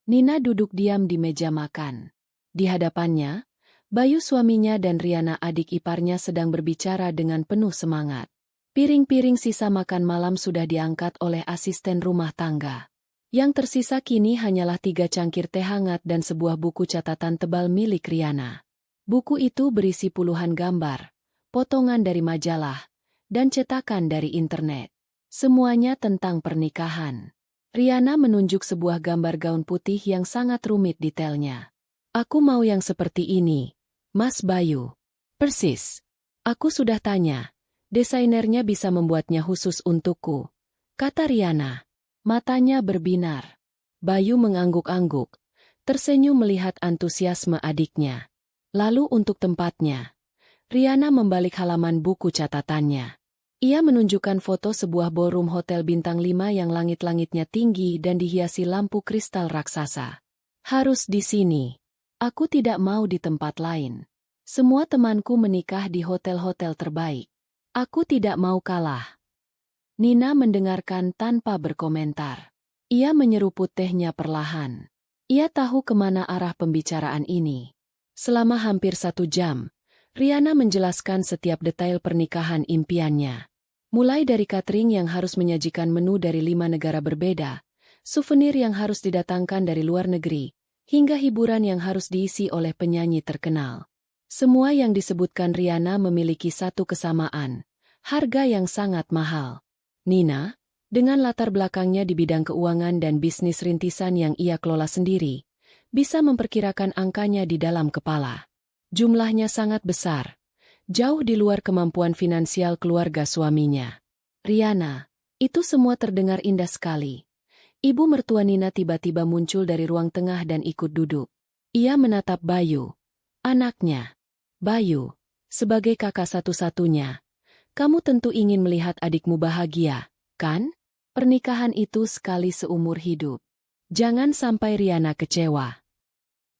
Nina duduk diam di meja makan. Di hadapannya, Bayu suaminya dan Riana adik iparnya sedang berbicara dengan penuh semangat. Piring-piring sisa makan malam sudah diangkat oleh asisten rumah tangga. Yang tersisa kini hanyalah 3 cangkir teh hangat dan sebuah buku catatan tebal milik Riana. Buku itu berisi puluhan gambar, potongan dari majalah, dan cetakan dari internet. Semuanya tentang pernikahan. Riana menunjuk sebuah gambar gaun putih yang sangat rumit detailnya. Aku mau yang seperti ini, Mas Bayu. Persis. Aku sudah tanya. Desainernya bisa membuatnya khusus untukku, kata Riana. Matanya berbinar. Bayu mengangguk-angguk, tersenyum melihat antusiasme adiknya. Lalu untuk tempatnya. Riana membalik halaman buku catatannya. Ia menunjukkan foto sebuah ballroom hotel bintang 5 yang langit-langitnya tinggi dan dihiasi lampu kristal raksasa. Harus di sini. Aku tidak mau di tempat lain. Semua temanku menikah di hotel-hotel terbaik. Aku tidak mau kalah. Nina mendengarkan tanpa berkomentar. Ia menyeruput tehnya perlahan. Ia tahu kemana arah pembicaraan ini. Selama hampir 1 jam, Riana menjelaskan setiap detail pernikahan impiannya. Mulai dari catering yang harus menyajikan menu dari 5 negara berbeda, souvenir yang harus didatangkan dari luar negeri, hingga hiburan yang harus diisi oleh penyanyi terkenal. Semua yang disebutkan Riana memiliki satu kesamaan, harga yang sangat mahal. Nina, dengan latar belakangnya di bidang keuangan dan bisnis rintisan yang ia kelola sendiri, bisa memperkirakan angkanya di dalam kepala. Jumlahnya sangat besar, jauh di luar kemampuan finansial keluarga suaminya. Riana, itu semua terdengar indah sekali. Ibu mertua Nina tiba-tiba muncul dari ruang tengah dan ikut duduk. Ia menatap Bayu, anaknya. Bayu, sebagai kakak satu-satunya, kamu tentu ingin melihat adikmu bahagia, kan? Pernikahan itu sekali seumur hidup. Jangan sampai Riana kecewa.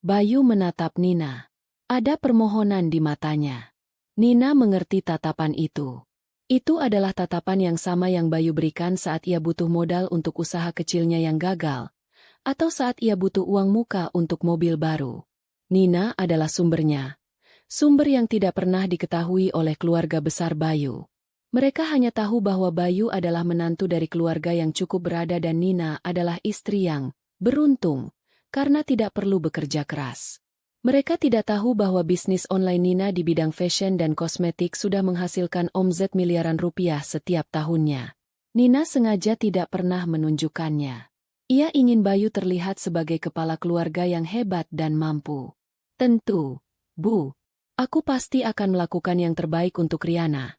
Bayu menatap Nina. Ada permohonan di matanya. Nina mengerti tatapan itu. Itu adalah tatapan yang sama yang Bayu berikan saat ia butuh modal untuk usaha kecilnya yang gagal, atau saat ia butuh uang muka untuk mobil baru. Nina adalah sumbernya. Sumber yang tidak pernah diketahui oleh keluarga besar Bayu. Mereka hanya tahu bahwa Bayu adalah menantu dari keluarga yang cukup berada dan Nina adalah istri yang beruntung karena tidak perlu bekerja keras. Mereka tidak tahu bahwa bisnis online Nina di bidang fashion dan kosmetik sudah menghasilkan omzet miliaran rupiah setiap tahunnya. Nina sengaja tidak pernah menunjukkannya. Ia ingin Bayu terlihat sebagai kepala keluarga yang hebat dan mampu. Tentu, Bu. Aku pasti akan melakukan yang terbaik untuk Riana.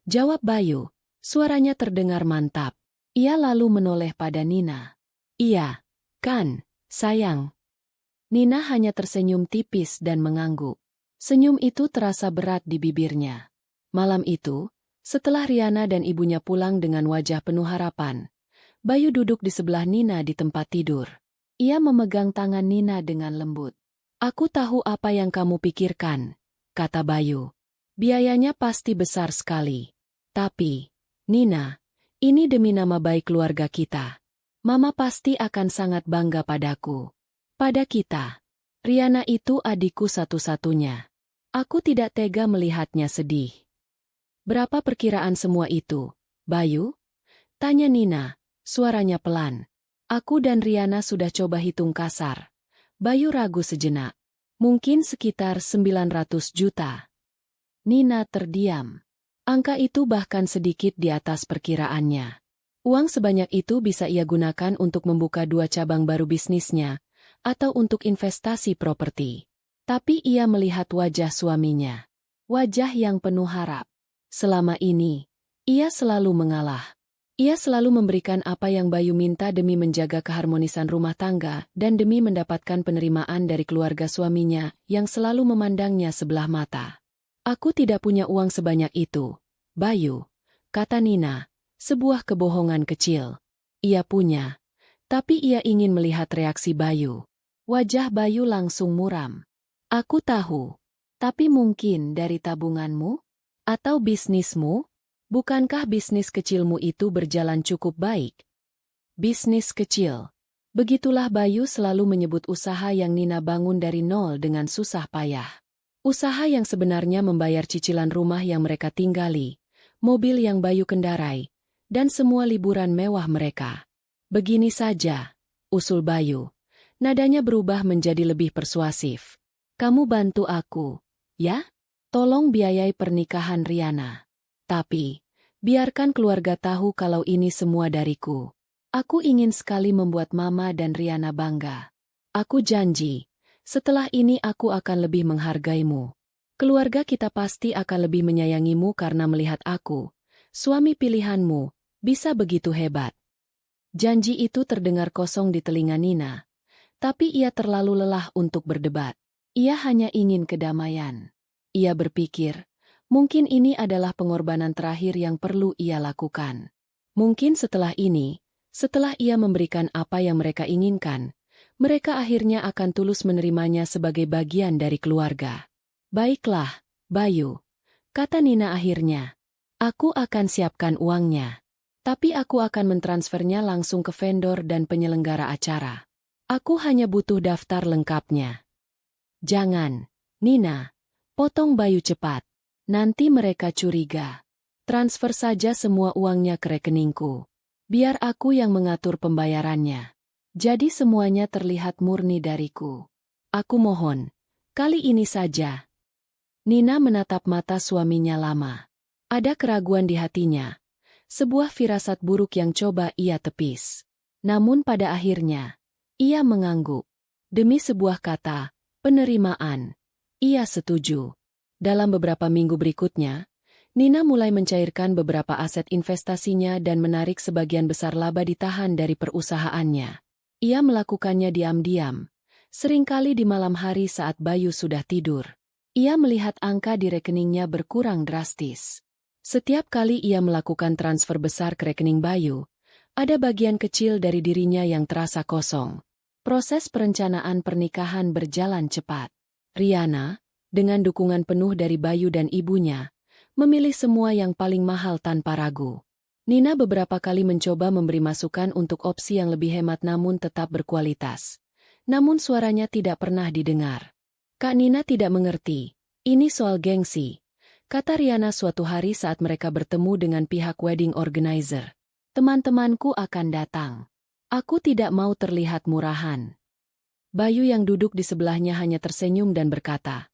Jawab Bayu, suaranya terdengar mantap. Ia lalu menoleh pada Nina. Iya, kan, sayang. Nina hanya tersenyum tipis dan mengangguk. Senyum itu terasa berat di bibirnya. Malam itu, setelah Riana dan ibunya pulang dengan wajah penuh harapan, Bayu duduk di sebelah Nina di tempat tidur. Ia memegang tangan Nina dengan lembut. Aku tahu apa yang kamu pikirkan, kata Bayu. Biayanya pasti besar sekali. Tapi, Nina, ini demi nama baik keluarga kita. Mama pasti akan sangat bangga padaku. Pada kita. Riana itu adikku satu-satunya. Aku tidak tega melihatnya sedih. Berapa perkiraan semua itu, Bayu? Tanya Nina, suaranya pelan. Aku dan Riana sudah coba hitung kasar. Bayu ragu sejenak. Mungkin sekitar 900 juta. Nina terdiam. Angka itu bahkan sedikit di atas perkiraannya. Uang sebanyak itu bisa ia gunakan untuk membuka 2 cabang baru bisnisnya, atau untuk investasi properti. Tapi ia melihat wajah suaminya. Wajah yang penuh harap. Selama ini, ia selalu mengalah. Ia selalu memberikan apa yang Bayu minta demi menjaga keharmonisan rumah tangga dan demi mendapatkan penerimaan dari keluarga suaminya yang selalu memandangnya sebelah mata. Aku tidak punya uang sebanyak itu, Bayu, kata Nina, sebuah kebohongan kecil. Ia punya, tapi ia ingin melihat reaksi Bayu. Wajah Bayu langsung muram. Aku tahu, tapi mungkin dari tabunganmu? Atau bisnismu? Bukankah bisnis kecilmu itu berjalan cukup baik? Bisnis kecil. Begitulah Bayu selalu menyebut usaha yang Nina bangun dari nol dengan susah payah. Usaha yang sebenarnya membayar cicilan rumah yang mereka tinggali, mobil yang Bayu kendarai, dan semua liburan mewah mereka. Begini saja, usul Bayu. Nadanya berubah menjadi lebih persuasif. Kamu bantu aku, ya? Tolong biayai pernikahan Riana. Tapi, biarkan keluarga tahu kalau ini semua dariku. Aku ingin sekali membuat Mama dan Riana bangga. Aku janji, setelah ini aku akan lebih menghargaimu. Keluarga kita pasti akan lebih menyayangimu karena melihat aku, suami pilihanmu, bisa begitu hebat. Janji itu terdengar kosong di telinga Nina, tapi ia terlalu lelah untuk berdebat. Ia hanya ingin kedamaian. Ia berpikir, mungkin ini adalah pengorbanan terakhir yang perlu ia lakukan. Mungkin setelah ini, setelah ia memberikan apa yang mereka inginkan, mereka akhirnya akan tulus menerimanya sebagai bagian dari keluarga. Baiklah, Bayu, kata Nina akhirnya. Aku akan siapkan uangnya. Tapi aku akan mentransfernya langsung ke vendor dan penyelenggara acara. Aku hanya butuh daftar lengkapnya. Jangan, Nina, potong Bayu cepat. Nanti mereka curiga. Transfer saja semua uangnya ke rekeningku. Biar aku yang mengatur pembayarannya. Jadi semuanya terlihat murni dariku. Aku mohon, kali ini saja. Nina menatap mata suaminya lama. Ada keraguan di hatinya. Sebuah firasat buruk yang coba ia tepis. Namun pada akhirnya, ia mengangguk. Demi sebuah kata, penerimaan. Ia setuju. Dalam beberapa minggu berikutnya, Nina mulai mencairkan beberapa aset investasinya dan menarik sebagian besar laba ditahan dari perusahaannya. Ia melakukannya diam-diam, seringkali di malam hari saat Bayu sudah tidur. Ia melihat angka di rekeningnya berkurang drastis. Setiap kali ia melakukan transfer besar ke rekening Bayu, ada bagian kecil dari dirinya yang terasa kosong. Proses perencanaan pernikahan berjalan cepat. Riana, dengan dukungan penuh dari Bayu dan ibunya, memilih semua yang paling mahal tanpa ragu. Nina beberapa kali mencoba memberi masukan untuk opsi yang lebih hemat namun tetap berkualitas. Namun suaranya tidak pernah didengar. Kak Nina tidak mengerti. Ini soal gengsi, kata Riana suatu hari saat mereka bertemu dengan pihak wedding organizer. Teman-temanku akan datang. Aku tidak mau terlihat murahan. Bayu yang duduk di sebelahnya hanya tersenyum dan berkata,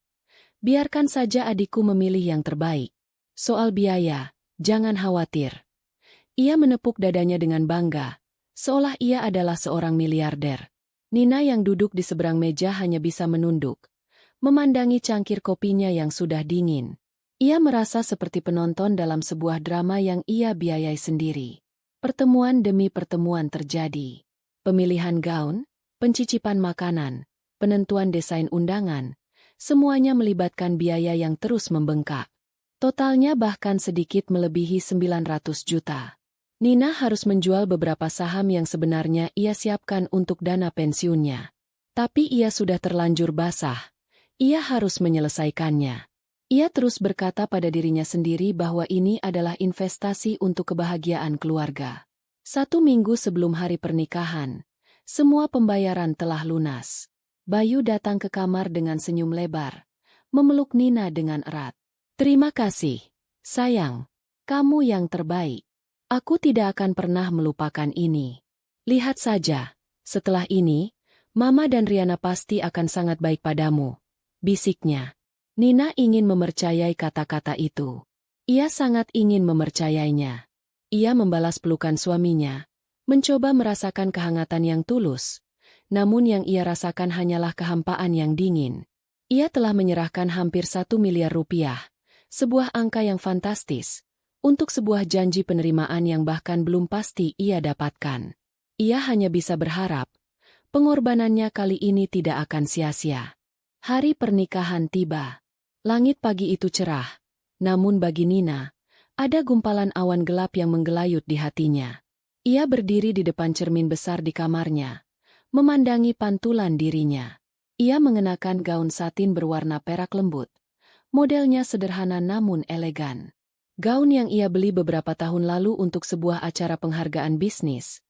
biarkan saja adikku memilih yang terbaik. Soal biaya, jangan khawatir. Ia menepuk dadanya dengan bangga, seolah ia adalah seorang miliarder. Nina yang duduk di seberang meja hanya bisa menunduk, memandangi cangkir kopinya yang sudah dingin. Ia merasa seperti penonton dalam sebuah drama yang ia biayai sendiri. Pertemuan demi pertemuan terjadi. Pemilihan gaun, pencicipan makanan, penentuan desain undangan, semuanya melibatkan biaya yang terus membengkak. Totalnya bahkan sedikit melebihi 900 juta. Nina harus menjual beberapa saham yang sebenarnya ia siapkan untuk dana pensiunnya. Tapi ia sudah terlanjur basah. Ia harus menyelesaikannya. Ia terus berkata pada dirinya sendiri bahwa ini adalah investasi untuk kebahagiaan keluarga. 1 minggu sebelum hari pernikahan, semua pembayaran telah lunas. Bayu datang ke kamar dengan senyum lebar, memeluk Nina dengan erat. Terima kasih, sayang. Kamu yang terbaik. Aku tidak akan pernah melupakan ini. Lihat saja, setelah ini, Mama dan Riana pasti akan sangat baik padamu, bisiknya. Nina ingin mempercayai kata-kata itu. Ia sangat ingin mempercayainya. Ia membalas pelukan suaminya, mencoba merasakan kehangatan yang tulus. Namun yang ia rasakan hanyalah kehampaan yang dingin. Ia telah menyerahkan hampir 1 miliar rupiah. Sebuah angka yang fantastis, untuk sebuah janji penerimaan yang bahkan belum pasti ia dapatkan. Ia hanya bisa berharap, pengorbanannya kali ini tidak akan sia-sia. Hari pernikahan tiba. Langit pagi itu cerah, namun bagi Nina, ada gumpalan awan gelap yang menggelayut di hatinya. Ia berdiri di depan cermin besar di kamarnya, memandangi pantulan dirinya. Ia mengenakan gaun satin berwarna perak lembut. Modelnya sederhana namun elegan. Gaun yang ia beli beberapa tahun lalu untuk sebuah acara penghargaan bisnis.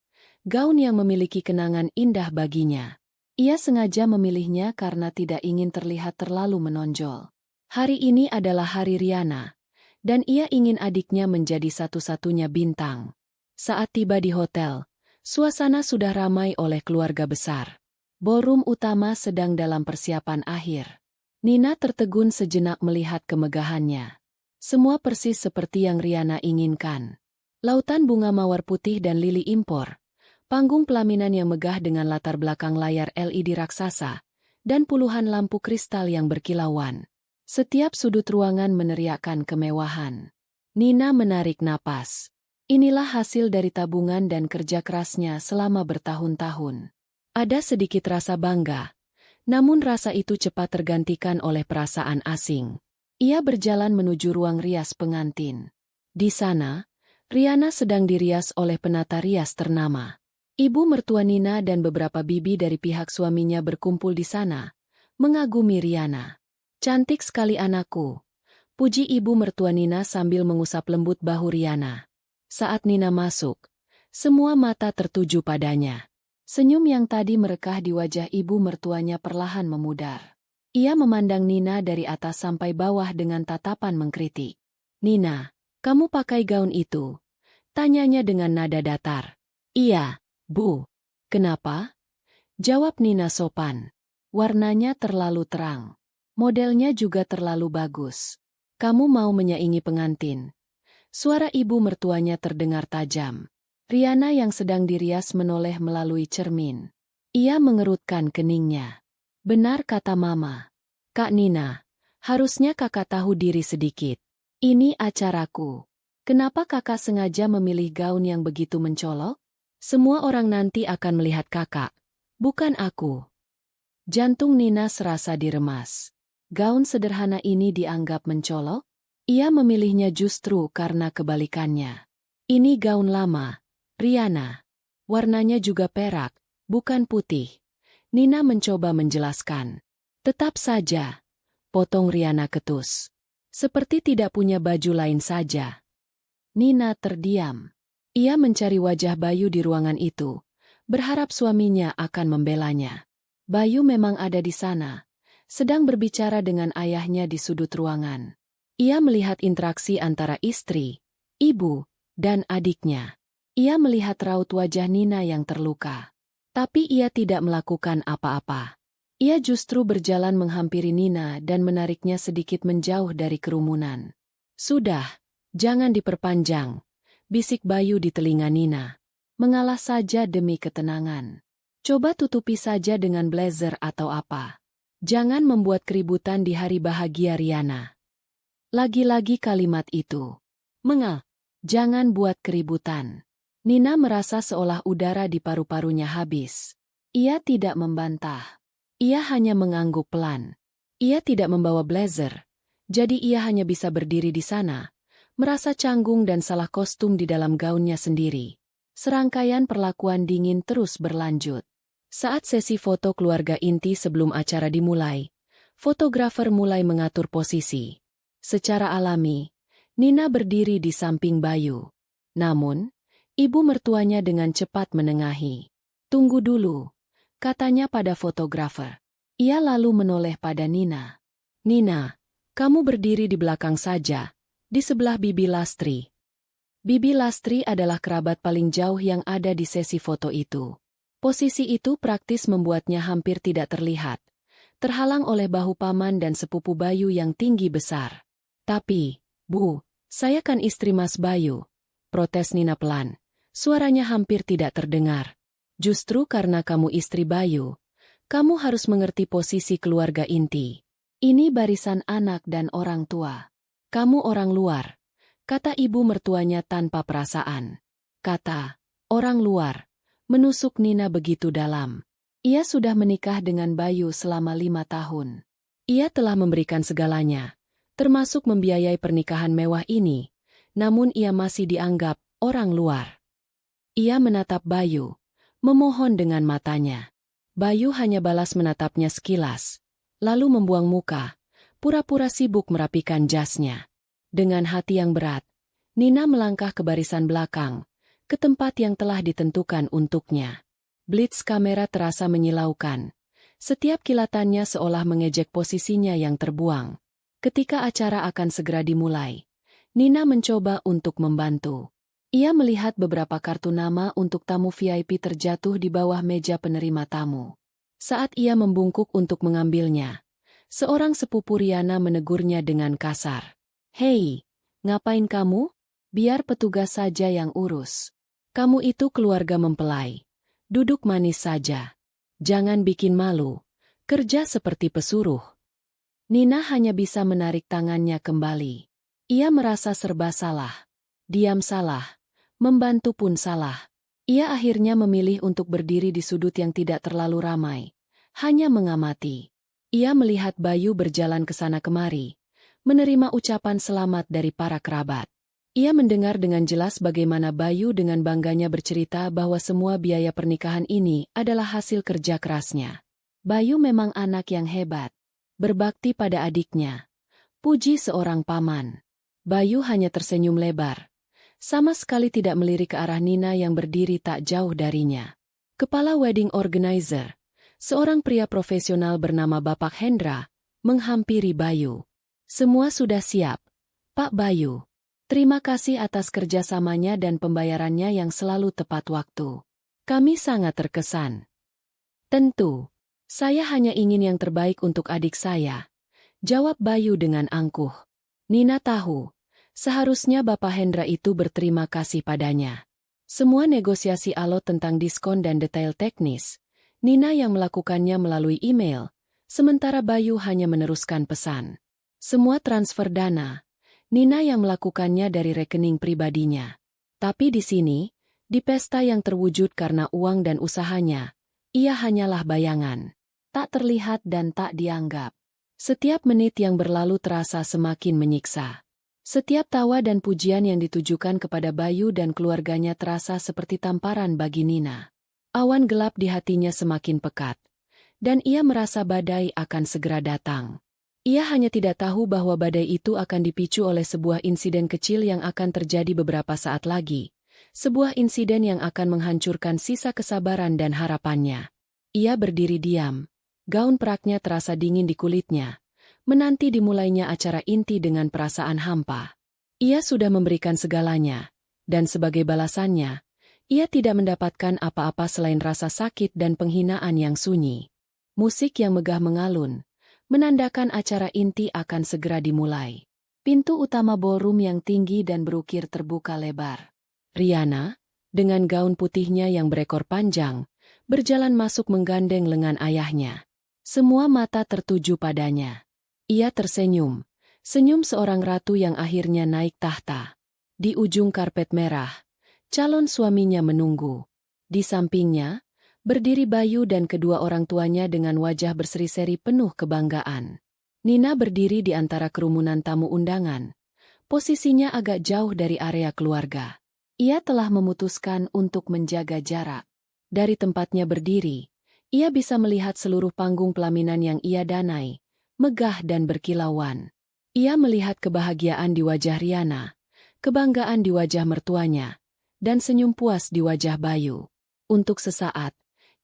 gaun yang memiliki kenangan indah baginya. Ia sengaja memilihnya karena tidak ingin terlihat terlalu menonjol. Hari ini adalah hari Riana, dan ia ingin adiknya menjadi satu-satunya bintang. Saat tiba di hotel, suasana sudah ramai oleh keluarga besar. Ballroom utama sedang dalam persiapan akhir. Nina tertegun sejenak melihat kemegahannya. Semua persis seperti yang Riana inginkan. Lautan bunga mawar putih dan lili impor, panggung pelaminan yang megah dengan latar belakang layar LED raksasa, dan puluhan lampu kristal yang berkilauan. Setiap sudut ruangan meneriakkan kemewahan. Nina menarik napas. Inilah hasil dari tabungan dan kerja kerasnya selama bertahun-tahun. Ada sedikit rasa bangga, namun rasa itu cepat tergantikan oleh perasaan asing. Ia berjalan menuju ruang rias pengantin. Di sana, Riana sedang dirias oleh penata rias ternama. Ibu mertua Nina dan beberapa bibi dari pihak suaminya berkumpul di sana, mengagumi Riana. "Cantik sekali anakku," puji ibu mertua Nina sambil mengusap lembut bahu Riana. Saat Nina masuk, semua mata tertuju padanya. Senyum yang tadi merekah di wajah ibu mertuanya perlahan memudar. Ia memandang Nina dari atas sampai bawah dengan tatapan mengkritik. "Nina, kamu pakai gaun itu?" tanyanya dengan nada datar. "Iya, Bu." "Kenapa?" jawab Nina sopan. "Warnanya terlalu terang. Modelnya juga terlalu bagus. Kamu mau menyaingi pengantin?" Suara ibu mertuanya terdengar tajam. Riana yang sedang dirias menoleh melalui cermin. Ia mengerutkan keningnya. "Benar kata Mama. Kak Nina, harusnya kakak tahu diri sedikit. Ini acaraku. Kenapa kakak sengaja memilih gaun yang begitu mencolok? Semua orang nanti akan melihat kakak, bukan aku." Jantung Nina serasa diremas. Gaun sederhana ini dianggap mencolok? Ia memilihnya justru karena kebalikannya. Ini gaun lama, Riana. Warnanya juga perak, bukan putih. Nina mencoba menjelaskan. "Tetap saja," potong Riana ketus. "Seperti tidak punya baju lain saja." Nina terdiam. Ia mencari wajah Bayu di ruangan itu, berharap suaminya akan membelanya. Bayu memang ada di sana, sedang berbicara dengan ayahnya di sudut ruangan. Ia melihat interaksi antara istri, ibu, dan adiknya. Ia melihat raut wajah Nina yang terluka. Tapi ia tidak melakukan apa-apa. Ia justru berjalan menghampiri Nina dan menariknya sedikit menjauh dari kerumunan. "Sudah, jangan diperpanjang," bisik Bayu di telinga Nina. "Mengalah saja demi ketenangan. Coba tutupi saja dengan blazer atau apa. Jangan membuat keributan di hari bahagia Riana." Lagi-lagi kalimat itu. Jangan buat keributan." Nina merasa seolah udara di paru-parunya habis. Ia tidak membantah. Ia hanya mengangguk pelan. Ia tidak membawa blazer, jadi ia hanya bisa berdiri di sana, merasa canggung dan salah kostum di dalam gaunnya sendiri. Serangkaian perlakuan dingin terus berlanjut. Saat sesi foto keluarga inti sebelum acara dimulai, fotografer mulai mengatur posisi. Secara alami, Nina berdiri di samping Bayu. Namun, ibu mertuanya dengan cepat menengahi. "Tunggu dulu," katanya pada fotografer. Ia lalu menoleh pada Nina. "Nina, kamu berdiri di belakang saja, di sebelah Bibi Lastri." Bibi Lastri adalah kerabat paling jauh yang ada di sesi foto itu. Posisi itu praktis membuatnya hampir tidak terlihat, terhalang oleh bahu paman dan sepupu Bayu yang tinggi besar. "Tapi, Bu, saya kan istri Mas Bayu," protes Nina pelan. Suaranya hampir tidak terdengar. "Justru karena kamu istri Bayu, kamu harus mengerti posisi keluarga inti. Ini barisan anak dan orang tua. Kamu orang luar," kata ibu mertuanya tanpa perasaan. Kata "orang luar" menusuk Nina begitu dalam. Ia sudah menikah dengan Bayu selama 5 tahun. Ia telah memberikan segalanya, termasuk membiayai pernikahan mewah ini, namun ia masih dianggap orang luar. Ia menatap Bayu, memohon dengan matanya. Bayu hanya balas menatapnya sekilas, lalu membuang muka, pura-pura sibuk merapikan jasnya. Dengan hati yang berat, Nina melangkah ke barisan belakang, ke tempat yang telah ditentukan untuknya. Blitz kamera terasa menyilaukan. Setiap kilatannya seolah mengejek posisinya yang terbuang. Ketika acara akan segera dimulai, Nina mencoba untuk membantu. Ia melihat beberapa kartu nama untuk tamu VIP terjatuh di bawah meja penerima tamu. Saat ia membungkuk untuk mengambilnya, seorang sepupu Riana menegurnya dengan kasar. "Hei, ngapain kamu? Biar petugas saja yang urus. Kamu itu keluarga mempelai. Duduk manis saja. Jangan bikin malu. Kerja seperti pesuruh." Nina hanya bisa menarik tangannya kembali. Ia merasa serba salah. Diam salah. Membantu pun salah. Ia akhirnya memilih untuk berdiri di sudut yang tidak terlalu ramai. Hanya mengamati. Ia melihat Bayu berjalan ke sana kemari, menerima ucapan selamat dari para kerabat. Ia mendengar dengan jelas bagaimana Bayu dengan bangganya bercerita bahwa semua biaya pernikahan ini adalah hasil kerja kerasnya. Bayu memang anak yang hebat, berbakti pada adiknya. Puji seorang paman. Bayu hanya tersenyum lebar, sama sekali tidak melirik ke arah Nina yang berdiri tak jauh darinya. Kepala wedding organizer, seorang pria profesional bernama Bapak Hendra, menghampiri Bayu. "Semua sudah siap, Pak Bayu. Terima kasih atas kerjasamanya dan pembayarannya yang selalu tepat waktu. Kami sangat terkesan." "Tentu. Saya hanya ingin yang terbaik untuk adik saya," jawab Bayu dengan angkuh. Nina tahu, seharusnya Bapak Hendra itu berterima kasih padanya. Semua negosiasi alot tentang diskon dan detail teknis, Nina yang melakukannya melalui email, sementara Bayu hanya meneruskan pesan. Semua transfer dana, Nina yang melakukannya dari rekening pribadinya. Tapi di sini, di pesta yang terwujud karena uang dan usahanya, ia hanyalah bayangan. Tak terlihat dan tak dianggap. Setiap menit yang berlalu terasa semakin menyiksa. Setiap tawa dan pujian yang ditujukan kepada Bayu dan keluarganya terasa seperti tamparan bagi Nina. Awan gelap di hatinya semakin pekat, dan ia merasa badai akan segera datang. Ia hanya tidak tahu bahwa badai itu akan dipicu oleh sebuah insiden kecil yang akan terjadi beberapa saat lagi. Sebuah insiden yang akan menghancurkan sisa kesabaran dan harapannya. Ia berdiri diam. Gaun peraknya terasa dingin di kulitnya. Menanti dimulainya acara inti dengan perasaan hampa. Ia sudah memberikan segalanya. Dan sebagai balasannya, ia tidak mendapatkan apa-apa selain rasa sakit dan penghinaan yang sunyi. Musik yang megah mengalun, menandakan acara inti akan segera dimulai. Pintu utama ballroom yang tinggi dan berukir terbuka lebar. Riana, dengan gaun putihnya yang berekor panjang, berjalan masuk menggandeng lengan ayahnya. Semua mata tertuju padanya. Ia tersenyum, senyum seorang ratu yang akhirnya naik tahta. Di ujung karpet merah, calon suaminya menunggu. Di sampingnya, berdiri Bayu dan kedua orang tuanya dengan wajah berseri-seri penuh kebanggaan. Nina berdiri di antara kerumunan tamu undangan. Posisinya agak jauh dari area keluarga. Ia telah memutuskan untuk menjaga jarak. Dari tempatnya berdiri, ia bisa melihat seluruh panggung pelaminan yang ia danai, megah dan berkilauan. Ia melihat kebahagiaan di wajah Riana, kebanggaan di wajah mertuanya, dan senyum puas di wajah Bayu. Untuk sesaat,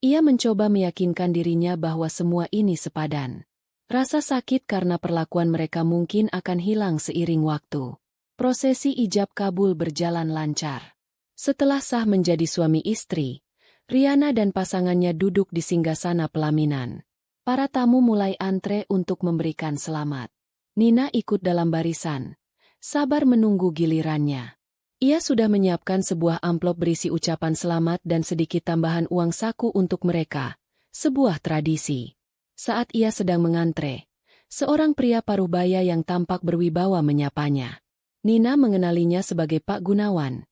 ia mencoba meyakinkan dirinya bahwa semua ini sepadan. Rasa sakit karena perlakuan mereka mungkin akan hilang seiring waktu. Prosesi ijab kabul berjalan lancar. Setelah sah menjadi suami istri, Riana dan pasangannya duduk di singgasana pelaminan. Para tamu mulai antre untuk memberikan selamat. Nina ikut dalam barisan, sabar menunggu gilirannya. Ia sudah menyiapkan sebuah amplop berisi ucapan selamat dan sedikit tambahan uang saku untuk mereka, sebuah tradisi. Saat ia sedang mengantre, seorang pria paruh-baya yang tampak berwibawa menyapanya. Nina mengenalinya sebagai Pak Gunawan,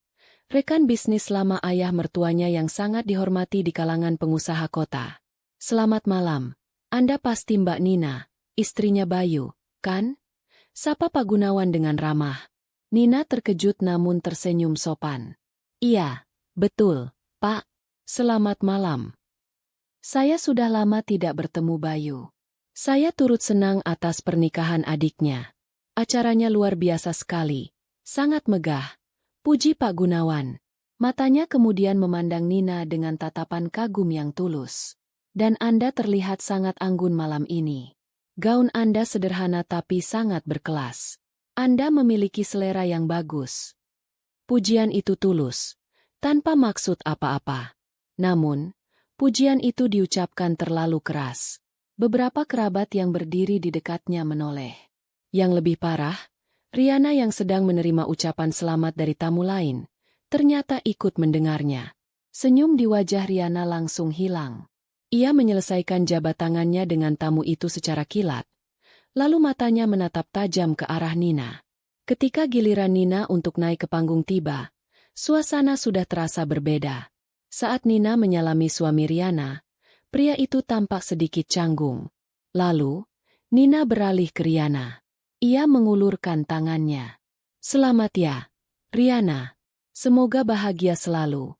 rekan bisnis lama ayah mertuanya yang sangat dihormati di kalangan pengusaha kota. "Selamat malam, Anda pasti Mbak Nina, istrinya Bayu, kan?" Sapa Pak Gunawan dengan ramah. Nina terkejut namun tersenyum sopan. "Iya, betul, Pak. Selamat malam. Saya sudah lama tidak bertemu Bayu. Saya turut senang atas pernikahan adiknya. Acaranya luar biasa sekali, sangat megah," puji Pak Gunawan. Matanya kemudian memandang Nina dengan tatapan kagum yang tulus. Dan Anda terlihat sangat anggun malam ini. Gaun Anda sederhana tapi sangat berkelas. Anda memiliki selera yang bagus. Pujian itu tulus, tanpa maksud apa-apa. Namun, pujian itu diucapkan terlalu keras. Beberapa kerabat yang berdiri di dekatnya menoleh. Yang lebih parah, Riana yang sedang menerima ucapan selamat dari tamu lain, ternyata ikut mendengarnya. Senyum di wajah Riana langsung hilang. Ia menyelesaikan jabat tangannya dengan tamu itu secara kilat. Lalu matanya menatap tajam ke arah Nina. Ketika giliran Nina untuk naik ke panggung tiba, suasana sudah terasa berbeda. Saat Nina menyalami suami Riana, pria itu tampak sedikit canggung. Lalu, Nina beralih ke Riana. Ia mengulurkan tangannya. "Selamat ya, Riana. Semoga bahagia selalu,"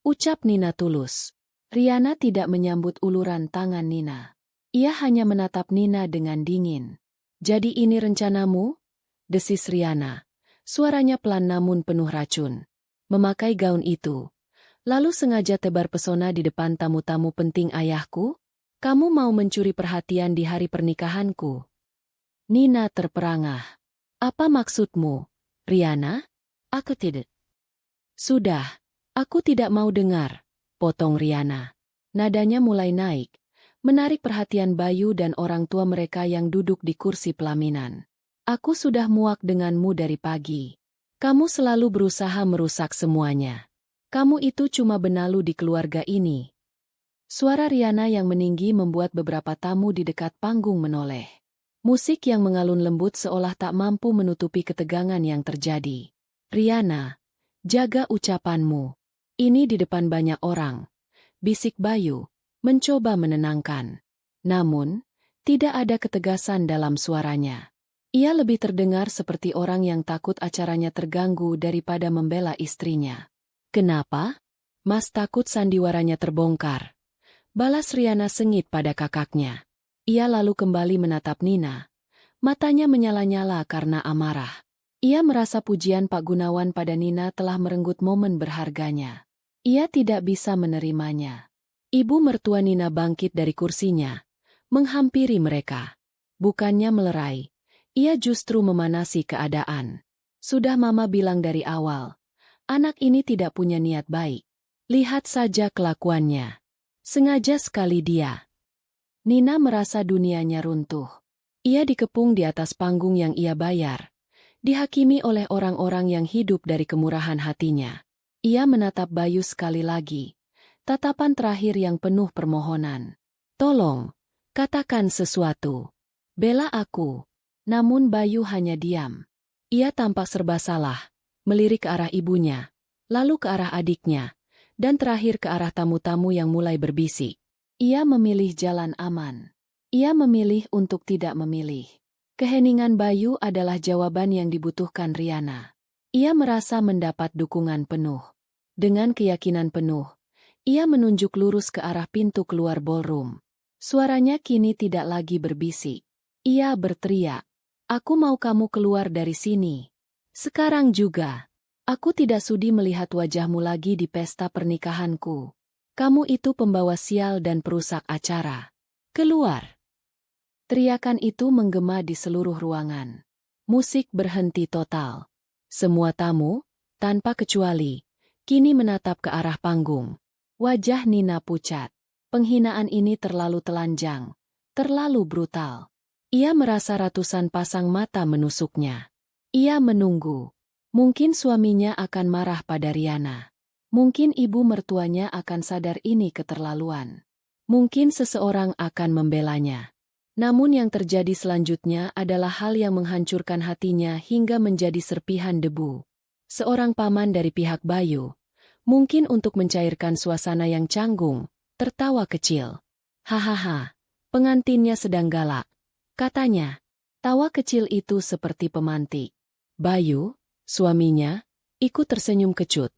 ucap Nina tulus. Riana tidak menyambut uluran tangan Nina. Ia hanya menatap Nina dengan dingin. "Jadi ini rencanamu?" desis Riana. Suaranya pelan namun penuh racun. "Memakai gaun itu, lalu sengaja tebar pesona di depan tamu-tamu penting ayahku? Kamu mau mencuri perhatian di hari pernikahanku?" Nina terperangah. "Apa maksudmu, Riana?" "Aku tidak." "Sudah, aku tidak mau dengar," potong Riana. Nadanya mulai naik, menarik perhatian Bayu dan orang tua mereka yang duduk di kursi pelaminan. "Aku sudah muak denganmu dari pagi. Kamu selalu berusaha merusak semuanya. Kamu itu cuma benalu di keluarga ini." Suara Riana yang meninggi membuat beberapa tamu di dekat panggung menoleh. Musik yang mengalun lembut seolah tak mampu menutupi ketegangan yang terjadi. "Riana, jaga ucapanmu. Ini di depan banyak orang," bisik Bayu, mencoba menenangkan. Namun, tidak ada ketegasan dalam suaranya. Ia lebih terdengar seperti orang yang takut acaranya terganggu daripada membela istrinya. "Kenapa? Mas takut sandiwaranya terbongkar?" balas Riana sengit pada kakaknya. Ia lalu kembali menatap Nina. Matanya menyala-nyala karena amarah. Ia merasa pujian Pak Gunawan pada Nina telah merenggut momen berharganya. Ia tidak bisa menerimanya. Ibu mertua Nina bangkit dari kursinya, menghampiri mereka. Bukannya melerai, ia justru memanasi keadaan. "Sudah Mama bilang dari awal, anak ini tidak punya niat baik. Lihat saja kelakuannya. Sengaja sekali dia." Nina merasa dunianya runtuh. Ia dikepung di atas panggung yang ia bayar. Dihakimi oleh orang-orang yang hidup dari kemurahan hatinya. Ia menatap Bayu sekali lagi. Tatapan terakhir yang penuh permohonan. "Tolong, katakan sesuatu. Bela aku." Namun Bayu hanya diam. Ia tampak serba salah, melirik ke arah ibunya, lalu ke arah adiknya, dan terakhir ke arah tamu-tamu yang mulai berbisik. Ia memilih jalan aman. Ia memilih untuk tidak memilih. Keheningan Bayu adalah jawaban yang dibutuhkan Riana. Ia merasa mendapat dukungan penuh. Dengan keyakinan penuh, ia menunjuk lurus ke arah pintu keluar ballroom. Suaranya kini tidak lagi berbisik. Ia berteriak, "Aku mau kamu keluar dari sini. Sekarang juga. Aku tidak sudi melihat wajahmu lagi di pesta pernikahanku. Kamu itu pembawa sial dan perusak acara. Keluar!" Teriakan itu menggema di seluruh ruangan. Musik berhenti total. Semua tamu, tanpa kecuali, kini menatap ke arah panggung. Wajah Nina pucat. Penghinaan ini terlalu telanjang, terlalu brutal. Ia merasa ratusan pasang mata menusuknya. Ia menunggu. Mungkin suaminya akan marah pada Riana. Mungkin ibu mertuanya akan sadar ini keterlaluan. Mungkin seseorang akan membelanya. Namun yang terjadi selanjutnya adalah hal yang menghancurkan hatinya hingga menjadi serpihan debu. Seorang paman dari pihak Bayu, mungkin untuk mencairkan suasana yang canggung, tertawa kecil. "Hahaha, pengantinnya sedang galak," katanya. Tawa kecil itu seperti pemantik. Bayu, suaminya, ikut tersenyum kecut.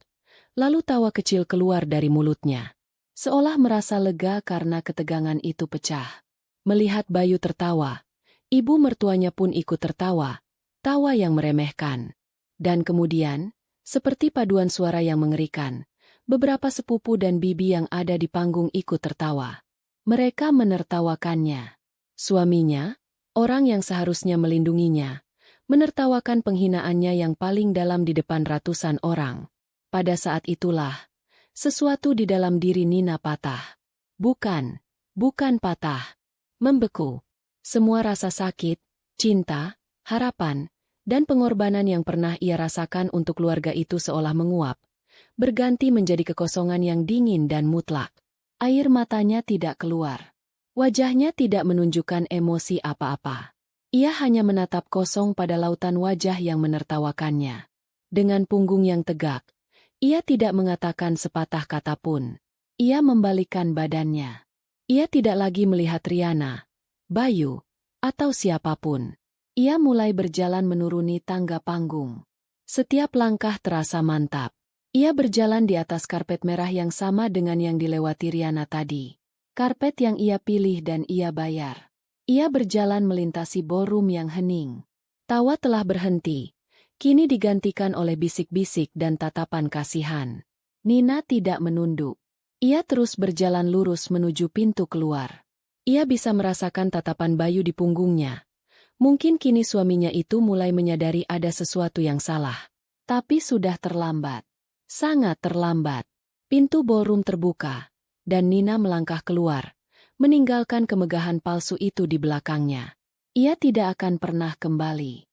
Lalu tawa kecil keluar dari mulutnya. Seolah merasa lega karena ketegangan itu pecah. Melihat Bayu tertawa, ibu mertuanya pun ikut tertawa, tawa yang meremehkan. Dan kemudian, Seperti paduan suara yang mengerikan, beberapa sepupu dan bibi yang ada di panggung ikut tertawa. Mereka menertawakannya. Suaminya, orang yang seharusnya melindunginya, menertawakan penghinaannya yang paling dalam di depan ratusan orang. Pada saat itulah, sesuatu di dalam diri Nina patah. Bukan patah. Membeku. Semua rasa sakit, cinta, harapan, dan pengorbanan yang pernah ia rasakan untuk keluarga itu seolah menguap, berganti menjadi kekosongan yang dingin dan mutlak. Air matanya tidak keluar. Wajahnya tidak menunjukkan emosi apa-apa. Ia hanya menatap kosong pada lautan wajah yang menertawakannya. Dengan punggung yang tegak, ia tidak mengatakan sepatah kata pun. Ia membalikkan badannya. Ia tidak lagi melihat Riana, Bayu, atau siapapun. Ia mulai berjalan menuruni tangga panggung. Setiap langkah terasa mantap. Ia berjalan di atas karpet merah yang sama dengan yang dilewati Riana tadi. Karpet yang ia pilih dan ia bayar. Ia berjalan melintasi ballroom yang hening. Tawa telah berhenti. Kini digantikan oleh bisik-bisik dan tatapan kasihan. Nina tidak menunduk. Ia terus berjalan lurus menuju pintu keluar. Ia bisa merasakan tatapan Bayu di punggungnya. Mungkin kini suaminya itu mulai menyadari ada sesuatu yang salah. Tapi sudah terlambat. Sangat terlambat. Pintu ballroom terbuka, dan Nina melangkah keluar, meninggalkan kemegahan palsu itu di belakangnya. Ia tidak akan pernah kembali.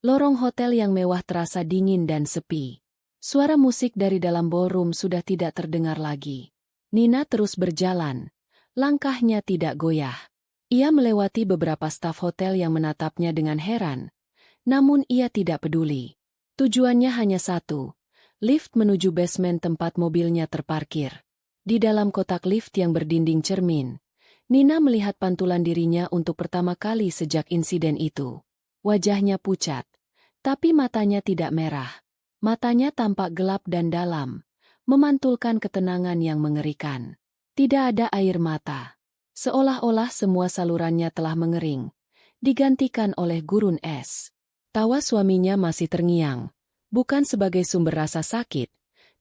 Lorong hotel yang mewah terasa dingin dan sepi. Suara musik dari dalam ballroom sudah tidak terdengar lagi. Nina terus berjalan. Langkahnya tidak goyah. Ia melewati beberapa staf hotel yang menatapnya dengan heran. Namun ia tidak peduli. Tujuannya hanya satu. Lift menuju basement tempat mobilnya terparkir. Di dalam kotak lift yang berdinding cermin, Nina melihat pantulan dirinya untuk pertama kali sejak insiden itu. Wajahnya pucat, tapi matanya tidak merah. Matanya tampak gelap dan dalam, memantulkan ketenangan yang mengerikan. Tidak ada air mata. Seolah-olah semua salurannya telah mengering, digantikan oleh gurun es. Tawa suaminya masih terngiang, bukan sebagai sumber rasa sakit,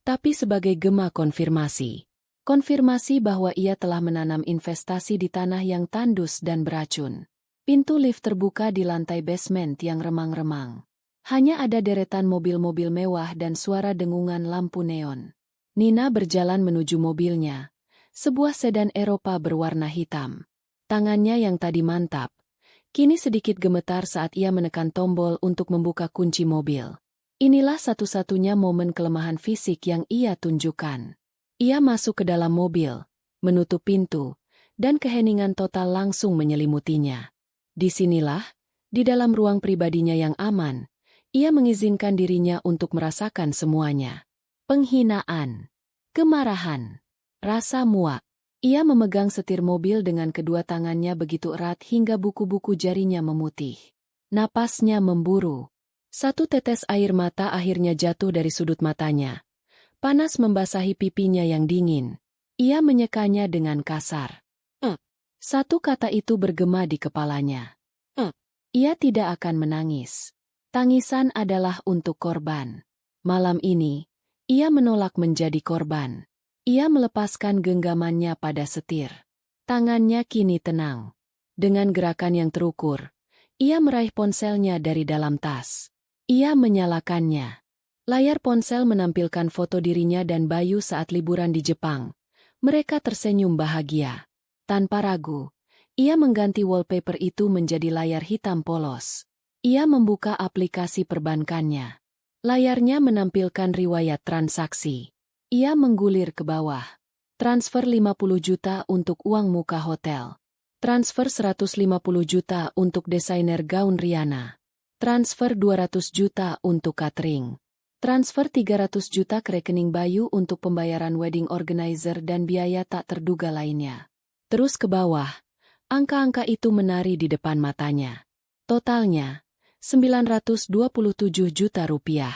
tapi sebagai gema konfirmasi. Konfirmasi bahwa ia telah menanam investasi di tanah yang tandus dan beracun. Pintu lift terbuka di lantai basement yang remang-remang. Hanya ada deretan mobil-mobil mewah dan suara dengungan lampu neon. Nina berjalan menuju mobilnya, sebuah sedan Eropa berwarna hitam. Tangannya yang tadi mantap, kini sedikit gemetar saat ia menekan tombol untuk membuka kunci mobil. Inilah satu-satunya momen kelemahan fisik yang ia tunjukkan. Ia masuk ke dalam mobil, menutup pintu, dan keheningan total langsung menyelimutinya. Disinilah, di dalam ruang pribadinya yang aman, ia mengizinkan dirinya untuk merasakan semuanya. Penghinaan, kemarahan, rasa muak. Ia memegang setir mobil dengan kedua tangannya begitu erat hingga buku-buku jarinya memutih. Napasnya memburu. Satu tetes air mata akhirnya jatuh dari sudut matanya. Panas membasahi pipinya yang dingin. Ia menyekanya dengan kasar. Satu kata itu bergema di kepalanya. Ia tidak akan menangis. Tangisan adalah untuk korban. Malam ini, ia menolak menjadi korban. Ia melepaskan genggamannya pada setir. Tangannya kini tenang. Dengan gerakan yang terukur, ia meraih ponselnya dari dalam tas. Ia menyalakannya. Layar ponsel menampilkan foto dirinya dan Bayu saat liburan di Jepang. Mereka tersenyum bahagia. Tanpa ragu, ia mengganti wallpaper itu menjadi layar hitam polos. Ia membuka aplikasi perbankannya. Layarnya menampilkan riwayat transaksi. Ia menggulir ke bawah. Transfer 50 juta untuk uang muka hotel. Transfer 150 juta untuk desainer gaun Riana. Transfer 200 juta untuk catering. Transfer 300 juta ke rekening Bayu untuk pembayaran wedding organizer dan biaya tak terduga lainnya. Terus ke bawah, angka-angka itu menari di depan matanya. Totalnya, 927 juta rupiah.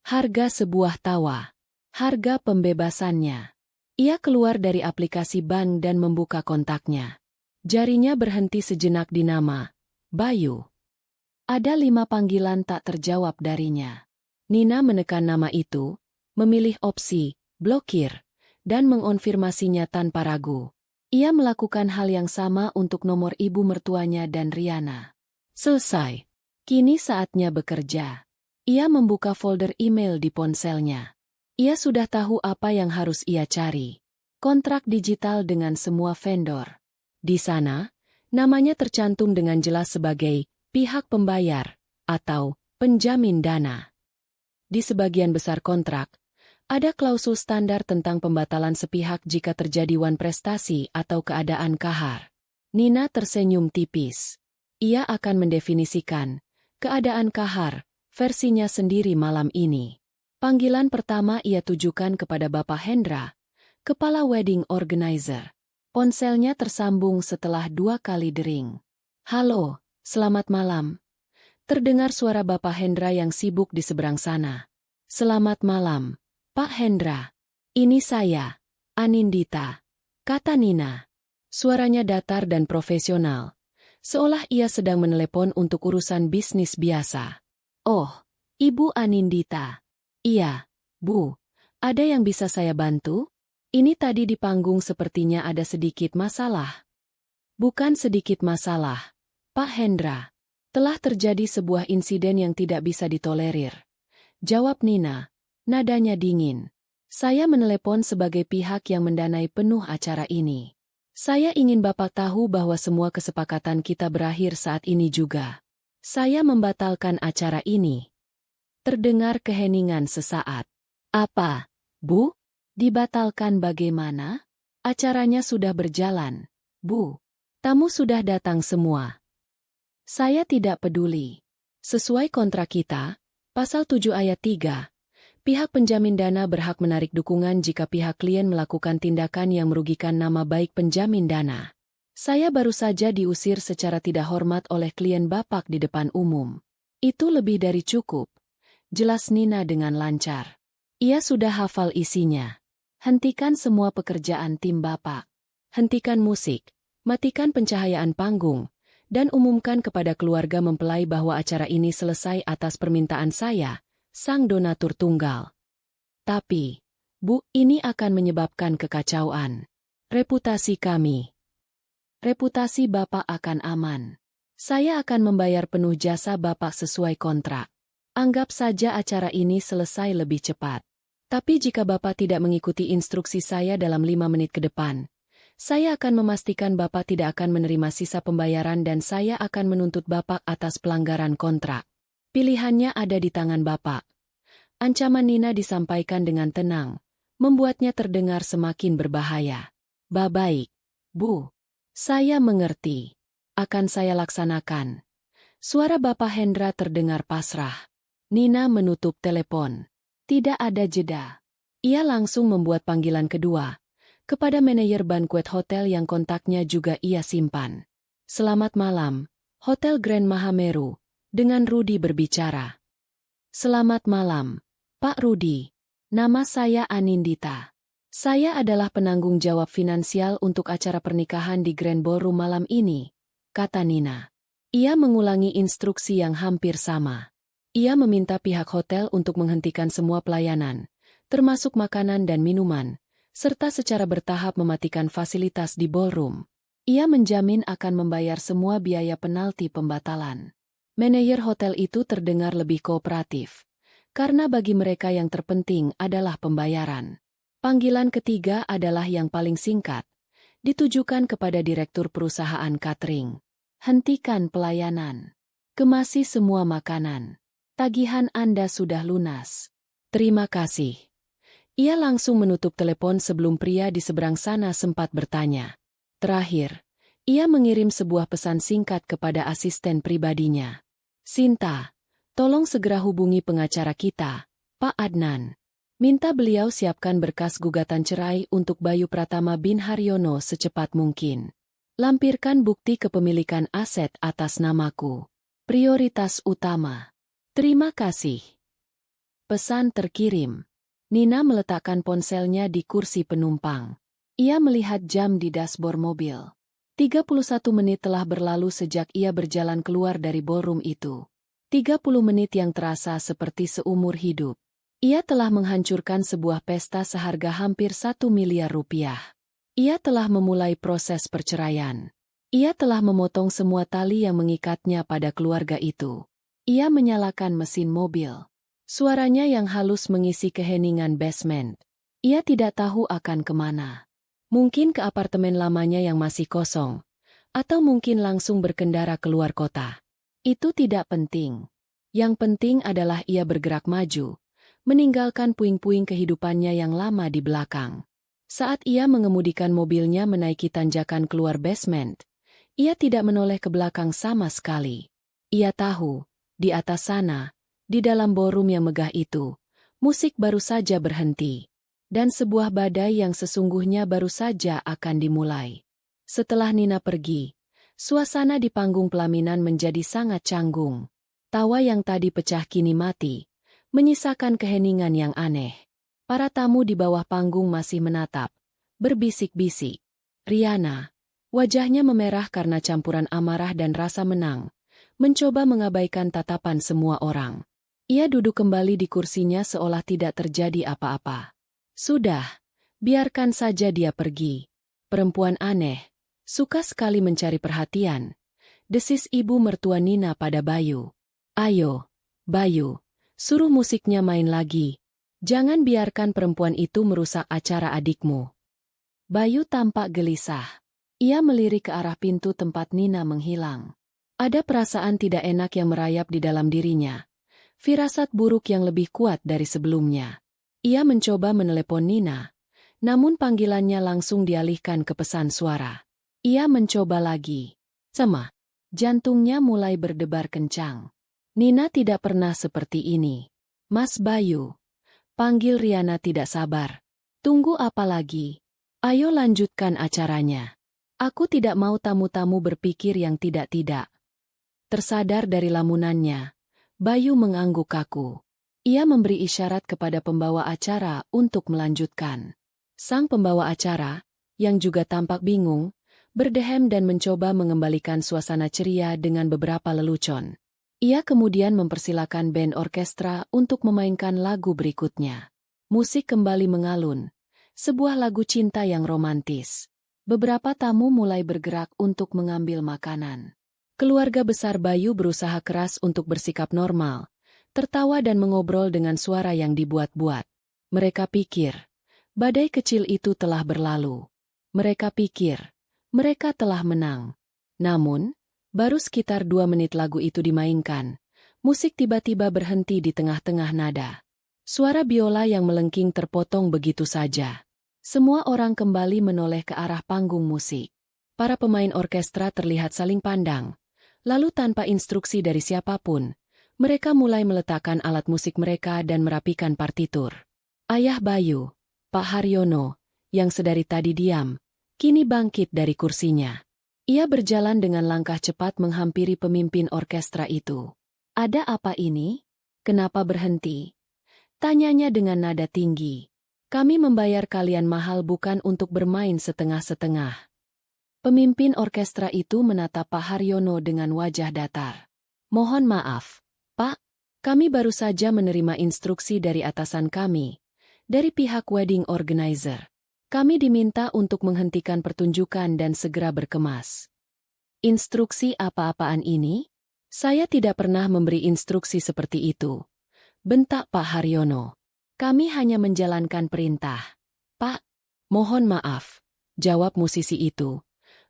Harga sebuah tawa. Harga pembebasannya. Ia keluar dari aplikasi bank dan membuka kontaknya. Jarinya berhenti sejenak di nama Bayu. Ada 5 panggilan tak terjawab darinya. Nina menekan nama itu, memilih opsi blokir, dan mengonfirmasinya tanpa ragu. Ia melakukan hal yang sama untuk nomor ibu mertuanya dan Riana. Selesai. Kini saatnya bekerja. Ia membuka folder email di ponselnya. Ia sudah tahu apa yang harus ia cari. Kontrak digital dengan semua vendor. Di sana, namanya tercantum dengan jelas sebagai pihak pembayar atau penjamin dana. Di sebagian besar kontrak, ada klausul standar tentang pembatalan sepihak jika terjadi wan prestasi atau keadaan kahar. Nina tersenyum tipis. Ia akan mendefinisikan keadaan kahar versinya sendiri malam ini. Panggilan pertama ia tujukan kepada Bapak Hendra, kepala wedding organizer. Ponselnya tersambung setelah 2 kali dering. Halo, selamat malam. Terdengar suara Bapak Hendra yang sibuk di seberang sana. Selamat malam, Pak Hendra. Ini saya, Anindita, kata Nina. Suaranya datar dan profesional, seolah ia sedang menelepon untuk urusan bisnis biasa. Oh, Ibu Anindita. Iya, Bu. Ada yang bisa saya bantu? Ini tadi di panggung sepertinya ada sedikit masalah. Bukan sedikit masalah, Pak Hendra. Telah terjadi sebuah insiden yang tidak bisa ditolerir. Jawab Nina, nadanya dingin. Saya menelepon sebagai pihak yang mendanai penuh acara ini. Saya ingin Bapak tahu bahwa semua kesepakatan kita berakhir saat ini juga. Saya membatalkan acara ini. Terdengar keheningan sesaat. Apa, Bu? Dibatalkan bagaimana? Acaranya sudah berjalan, Bu. Tamu sudah datang semua. Saya tidak peduli. Sesuai kontrak kita, Pasal 7 Ayat 3, pihak penjamin dana berhak menarik dukungan jika pihak klien melakukan tindakan yang merugikan nama baik penjamin dana. Saya baru saja diusir secara tidak hormat oleh klien Bapak di depan umum. Itu lebih dari cukup. Jelas Nina dengan lancar. Ia sudah hafal isinya. Hentikan semua pekerjaan tim Bapak. Hentikan musik, matikan pencahayaan panggung, dan umumkan kepada keluarga mempelai bahwa acara ini selesai atas permintaan saya, sang donatur tunggal. Tapi, Bu, ini akan menyebabkan kekacauan. Reputasi kami. Reputasi Bapak akan aman. Saya akan membayar penuh jasa Bapak sesuai kontrak. Anggap saja acara ini selesai lebih cepat. Tapi jika Bapak tidak mengikuti instruksi saya dalam 5 menit ke depan, saya akan memastikan Bapak tidak akan menerima sisa pembayaran dan saya akan menuntut Bapak atas pelanggaran kontrak. Pilihannya ada di tangan Bapak. Ancaman Nina disampaikan dengan tenang, membuatnya terdengar semakin berbahaya. Baik, Bu. Saya mengerti. Akan saya laksanakan. Suara Bapak Hendra terdengar pasrah. Nina menutup telepon. Tidak ada jeda. Ia langsung membuat panggilan kedua kepada manajer banquet hotel yang kontaknya juga ia simpan. Selamat malam, Hotel Grand Mahameru, dengan Rudi berbicara. Selamat malam, Pak Rudi. Nama saya Anindita. Saya adalah penanggung jawab finansial untuk acara pernikahan di Grand Ballroom malam ini, kata Nina. Ia mengulangi instruksi yang hampir sama. Ia meminta pihak hotel untuk menghentikan semua pelayanan, termasuk makanan dan minuman, serta secara bertahap mematikan fasilitas di ballroom. Ia menjamin akan membayar semua biaya penalti pembatalan. Manajer hotel itu terdengar lebih kooperatif, karena bagi mereka yang terpenting adalah pembayaran. Panggilan ketiga adalah yang paling singkat, ditujukan kepada direktur perusahaan catering. Hentikan pelayanan. Kemasi semua makanan. Tagihan Anda sudah lunas. Terima kasih. Ia langsung menutup telepon sebelum pria di seberang sana sempat bertanya. Terakhir, ia mengirim sebuah pesan singkat kepada asisten pribadinya. Sinta, tolong segera hubungi pengacara kita, Pak Adnan. Minta beliau siapkan berkas gugatan cerai untuk Bayu Pratama bin Haryono secepat mungkin. Lampirkan bukti kepemilikan aset atas namaku. Prioritas utama. Terima kasih. Pesan terkirim. Nina meletakkan ponselnya di kursi penumpang. Ia melihat jam di dashboard mobil. 31 menit telah berlalu sejak ia berjalan keluar dari ballroom itu. 30 menit yang terasa seperti seumur hidup. Ia telah menghancurkan sebuah pesta seharga hampir 1 miliar rupiah. Ia telah memulai proses perceraian. Ia telah memotong semua tali yang mengikatnya pada keluarga itu. Ia menyalakan mesin mobil. Suaranya yang halus mengisi keheningan basement. Ia tidak tahu akan kemana. Mungkin ke apartemen lamanya yang masih kosong. Atau mungkin langsung berkendara keluar kota. Itu tidak penting. Yang penting adalah ia bergerak maju, meninggalkan puing-puing kehidupannya yang lama di belakang. Saat ia mengemudikan mobilnya menaiki tanjakan keluar basement, ia tidak menoleh ke belakang sama sekali. Ia tahu, di atas sana, di dalam ballroom yang megah itu, musik baru saja berhenti. Dan sebuah badai yang sesungguhnya baru saja akan dimulai. Setelah Nina pergi, suasana di panggung pelaminan menjadi sangat canggung. Tawa yang tadi pecah kini mati, menyisakan keheningan yang aneh. Para tamu di bawah panggung masih menatap, berbisik-bisik. Riana, wajahnya memerah karena campuran amarah dan rasa menang, mencoba mengabaikan tatapan semua orang. Ia duduk kembali di kursinya seolah tidak terjadi apa-apa. Sudah, biarkan saja dia pergi. Perempuan aneh, suka sekali mencari perhatian. Desis ibu mertua Nina pada Bayu. Ayo, Bayu, suruh musiknya main lagi. Jangan biarkan perempuan itu merusak acara adikmu. Bayu tampak gelisah. Ia melirik ke arah pintu tempat Nina menghilang. Ada perasaan tidak enak yang merayap di dalam dirinya. Firasat buruk yang lebih kuat dari sebelumnya. Ia mencoba menelepon Nina, namun panggilannya langsung dialihkan ke pesan suara. Ia mencoba lagi. Cema. Jantungnya mulai berdebar kencang. Nina tidak pernah seperti ini. Mas Bayu. Panggil Riana tidak sabar. Tunggu apa lagi? Ayo lanjutkan acaranya. Aku tidak mau tamu-tamu berpikir yang tidak-tidak. Tersadar dari lamunannya, Bayu mengangguk kaku. Ia memberi isyarat kepada pembawa acara untuk melanjutkan. Sang pembawa acara, yang juga tampak bingung, berdehem dan mencoba mengembalikan suasana ceria dengan beberapa lelucon. Ia kemudian mempersilakan band orkestra untuk memainkan lagu berikutnya. Musik kembali mengalun, sebuah lagu cinta yang romantis. Beberapa tamu mulai bergerak untuk mengambil makanan. Keluarga besar Bayu berusaha keras untuk bersikap normal, tertawa dan mengobrol dengan suara yang dibuat-buat. Mereka pikir, badai kecil itu telah berlalu. Mereka pikir, mereka telah menang. Namun, baru sekitar 2 menit lagu itu dimainkan, musik tiba-tiba berhenti di tengah-tengah nada. Suara biola yang melengking terpotong begitu saja. Semua orang kembali menoleh ke arah panggung musik. Para pemain orkestra terlihat saling pandang. Lalu tanpa instruksi dari siapapun, mereka mulai meletakkan alat musik mereka dan merapikan partitur. Ayah Bayu, Pak Haryono, yang sedari tadi diam, kini bangkit dari kursinya. Ia berjalan dengan langkah cepat menghampiri pemimpin orkestra itu. Ada apa ini? Kenapa berhenti? Tanyanya dengan nada tinggi. Kami membayar kalian mahal bukan untuk bermain setengah-setengah. Pemimpin orkestra itu menatap Pak Haryono dengan wajah datar. Mohon maaf, Pak, kami baru saja menerima instruksi dari atasan kami, dari pihak wedding organizer. Kami diminta untuk menghentikan pertunjukan dan segera berkemas. Instruksi apa-apaan ini? Saya tidak pernah memberi instruksi seperti itu. Bentak Pak Haryono. Kami hanya menjalankan perintah. Pak, mohon maaf, jawab musisi itu.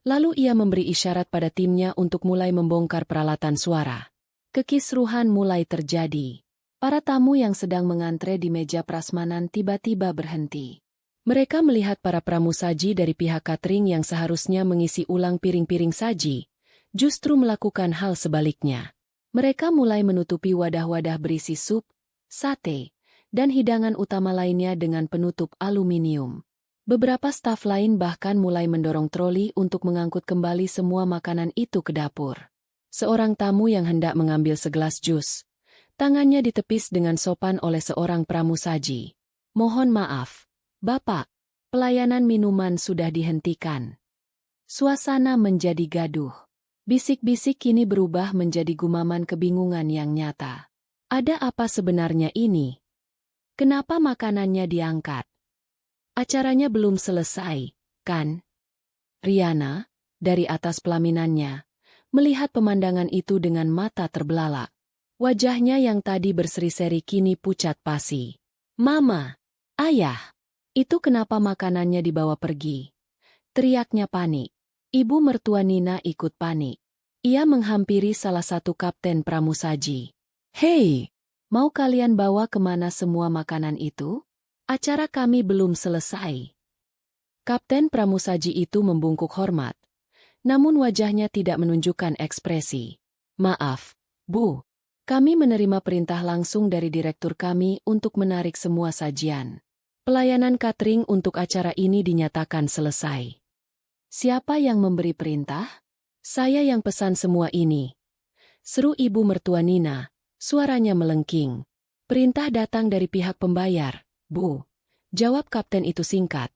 Lalu ia memberi isyarat pada timnya untuk mulai membongkar peralatan suara. Kekisruhan mulai terjadi. Para tamu yang sedang mengantre di meja prasmanan tiba-tiba berhenti. Mereka melihat para pramusaji dari pihak catering yang seharusnya mengisi ulang piring-piring saji, justru melakukan hal sebaliknya. Mereka mulai menutupi wadah-wadah berisi sup, sate, dan hidangan utama lainnya dengan penutup aluminium. Beberapa staf lain bahkan mulai mendorong troli untuk mengangkut kembali semua makanan itu ke dapur. Seorang tamu yang hendak mengambil segelas jus, tangannya ditepis dengan sopan oleh seorang pramusaji. Mohon maaf, Bapak, pelayanan minuman sudah dihentikan. Suasana menjadi gaduh. Bisik-bisik kini berubah menjadi gumaman kebingungan yang nyata. Ada apa sebenarnya ini? Kenapa makanannya diangkat? Acaranya belum selesai, kan? Riana, dari atas pelaminannya, melihat pemandangan itu dengan mata terbelalak. Wajahnya yang tadi berseri-seri kini pucat pasi. Mama! Ayah! Itu kenapa makanannya dibawa pergi? Teriaknya panik. Ibu mertua Nina ikut panik. Ia menghampiri salah satu kapten pramusaji. Hei! Mau kalian bawa kemana semua makanan itu? Acara kami belum selesai. Kapten pramusaji itu membungkuk hormat. Namun wajahnya tidak menunjukkan ekspresi. Maaf, Bu. Kami menerima perintah langsung dari direktur kami untuk menarik semua sajian. Pelayanan catering untuk acara ini dinyatakan selesai. Siapa yang memberi perintah? Saya yang pesan semua ini. Seru ibu mertua Nina, suaranya melengking. Perintah datang dari pihak pembayar, Bu. Jawab kapten itu singkat.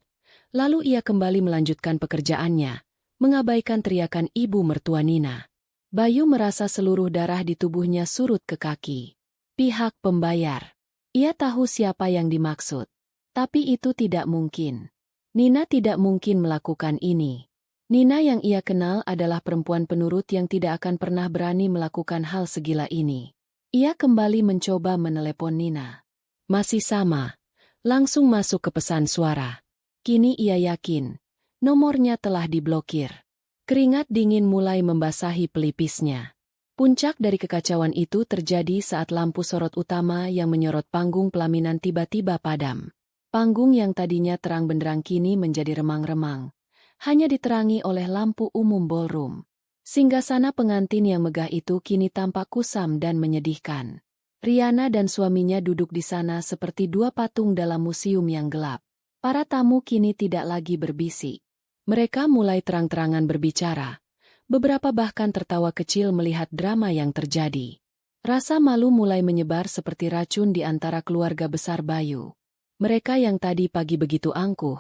Lalu ia kembali melanjutkan pekerjaannya, mengabaikan teriakan ibu mertua Nina. Bayu merasa seluruh darah di tubuhnya surut ke kaki. Pihak pembayar. Ia tahu siapa yang dimaksud. Tapi itu tidak mungkin. Nina tidak mungkin melakukan ini. Nina yang ia kenal adalah perempuan penurut yang tidak akan pernah berani melakukan hal segila ini. Ia kembali mencoba menelepon Nina. Masih sama. Langsung masuk ke pesan suara. Kini ia yakin. Nomornya telah diblokir. Keringat dingin mulai membasahi pelipisnya. Puncak dari kekacauan itu terjadi saat lampu sorot utama yang menyorot panggung pelaminan tiba-tiba padam. Panggung yang tadinya terang benderang kini menjadi remang-remang. Hanya diterangi oleh lampu umum ballroom. Singgasana pengantin yang megah itu kini tampak kusam dan menyedihkan. Riana dan suaminya duduk di sana seperti dua patung dalam museum yang gelap. Para tamu kini tidak lagi berbisik. Mereka mulai terang-terangan berbicara. Beberapa bahkan tertawa kecil melihat drama yang terjadi. Rasa malu mulai menyebar seperti racun di antara keluarga besar Bayu. Mereka yang tadi pagi begitu angkuh,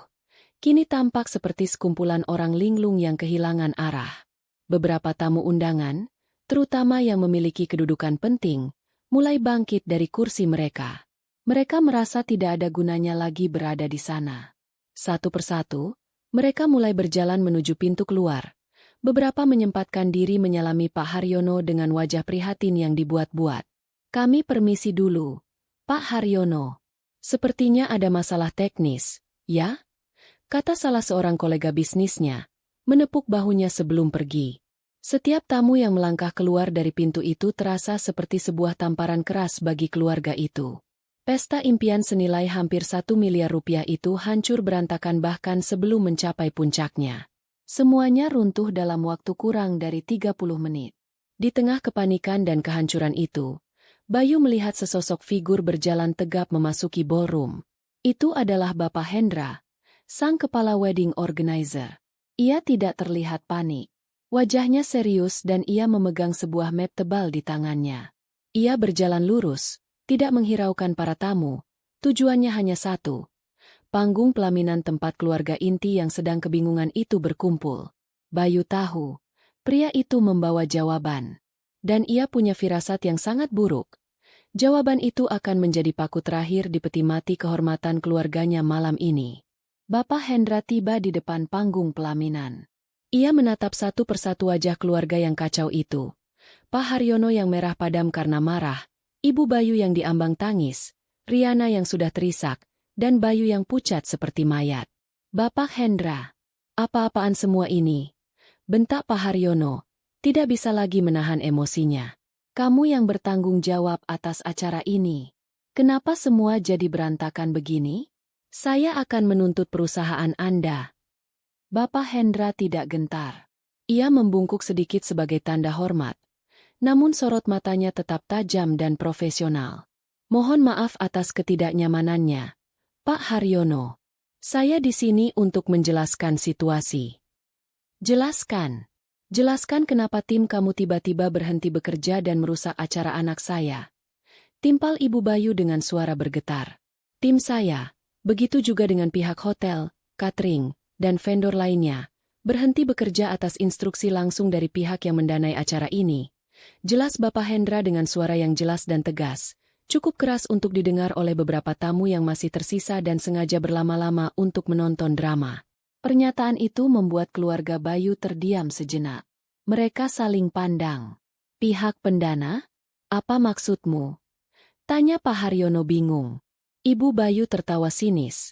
kini tampak seperti sekumpulan orang linglung yang kehilangan arah. Beberapa tamu undangan, terutama yang memiliki kedudukan penting, mulai bangkit dari kursi mereka. Mereka merasa tidak ada gunanya lagi berada di sana. Satu persatu, mereka mulai berjalan menuju pintu keluar. Beberapa menyempatkan diri menyalami Pak Haryono dengan wajah prihatin yang dibuat-buat. Kami permisi dulu, Pak Haryono. Sepertinya ada masalah teknis, ya? Kata salah seorang kolega bisnisnya, menepuk bahunya sebelum pergi. Setiap tamu yang melangkah keluar dari pintu itu terasa seperti sebuah tamparan keras bagi keluarga itu. Pesta impian senilai hampir 1 miliar rupiah itu hancur berantakan bahkan sebelum mencapai puncaknya. Semuanya runtuh dalam waktu kurang dari 30 menit. Di tengah kepanikan dan kehancuran itu, Bayu melihat sesosok figur berjalan tegap memasuki ballroom. Itu adalah Bapak Hendra, sang kepala wedding organizer. Ia tidak terlihat panik. Wajahnya serius dan ia memegang sebuah map tebal di tangannya. Ia berjalan lurus, tidak menghiraukan para tamu. Tujuannya hanya satu. Panggung pelaminan tempat keluarga inti yang sedang kebingungan itu berkumpul. Bayu tahu, pria itu membawa jawaban. Dan ia punya firasat yang sangat buruk. Jawaban itu akan menjadi paku terakhir di peti mati kehormatan keluarganya malam ini. Bapak Hendra tiba di depan panggung pelaminan. Ia menatap satu persatu wajah keluarga yang kacau itu. Pak Haryono yang merah padam karena marah, Ibu Bayu yang diambang tangis, Riana yang sudah terisak, dan Bayu yang pucat seperti mayat. Bapak Hendra, apa-apaan semua ini? Bentak Pak Haryono. Tidak bisa lagi menahan emosinya. Kamu yang bertanggung jawab atas acara ini. Kenapa semua jadi berantakan begini? Saya akan menuntut perusahaan Anda. Bapak Hendra tidak gentar. Ia membungkuk sedikit sebagai tanda hormat. Namun sorot matanya tetap tajam dan profesional. Mohon maaf atas ketidaknyamanannya, Pak Haryono. Saya di sini untuk menjelaskan situasi. Jelaskan. Jelaskan kenapa tim kamu tiba-tiba berhenti bekerja dan merusak acara anak saya. Timpal Ibu Bayu dengan suara bergetar. Tim saya, begitu juga dengan pihak hotel, catering, dan vendor lainnya, Berhenti bekerja atas instruksi langsung dari pihak yang mendanai acara ini. Jelas Bapak Hendra dengan suara yang jelas dan tegas, cukup keras untuk didengar oleh beberapa tamu yang masih tersisa dan sengaja berlama-lama untuk menonton drama. Pernyataan itu membuat keluarga Bayu terdiam sejenak. Mereka saling pandang. Pihak pendana? Apa maksudmu? Tanya Pak Haryono bingung. Ibu Bayu tertawa sinis.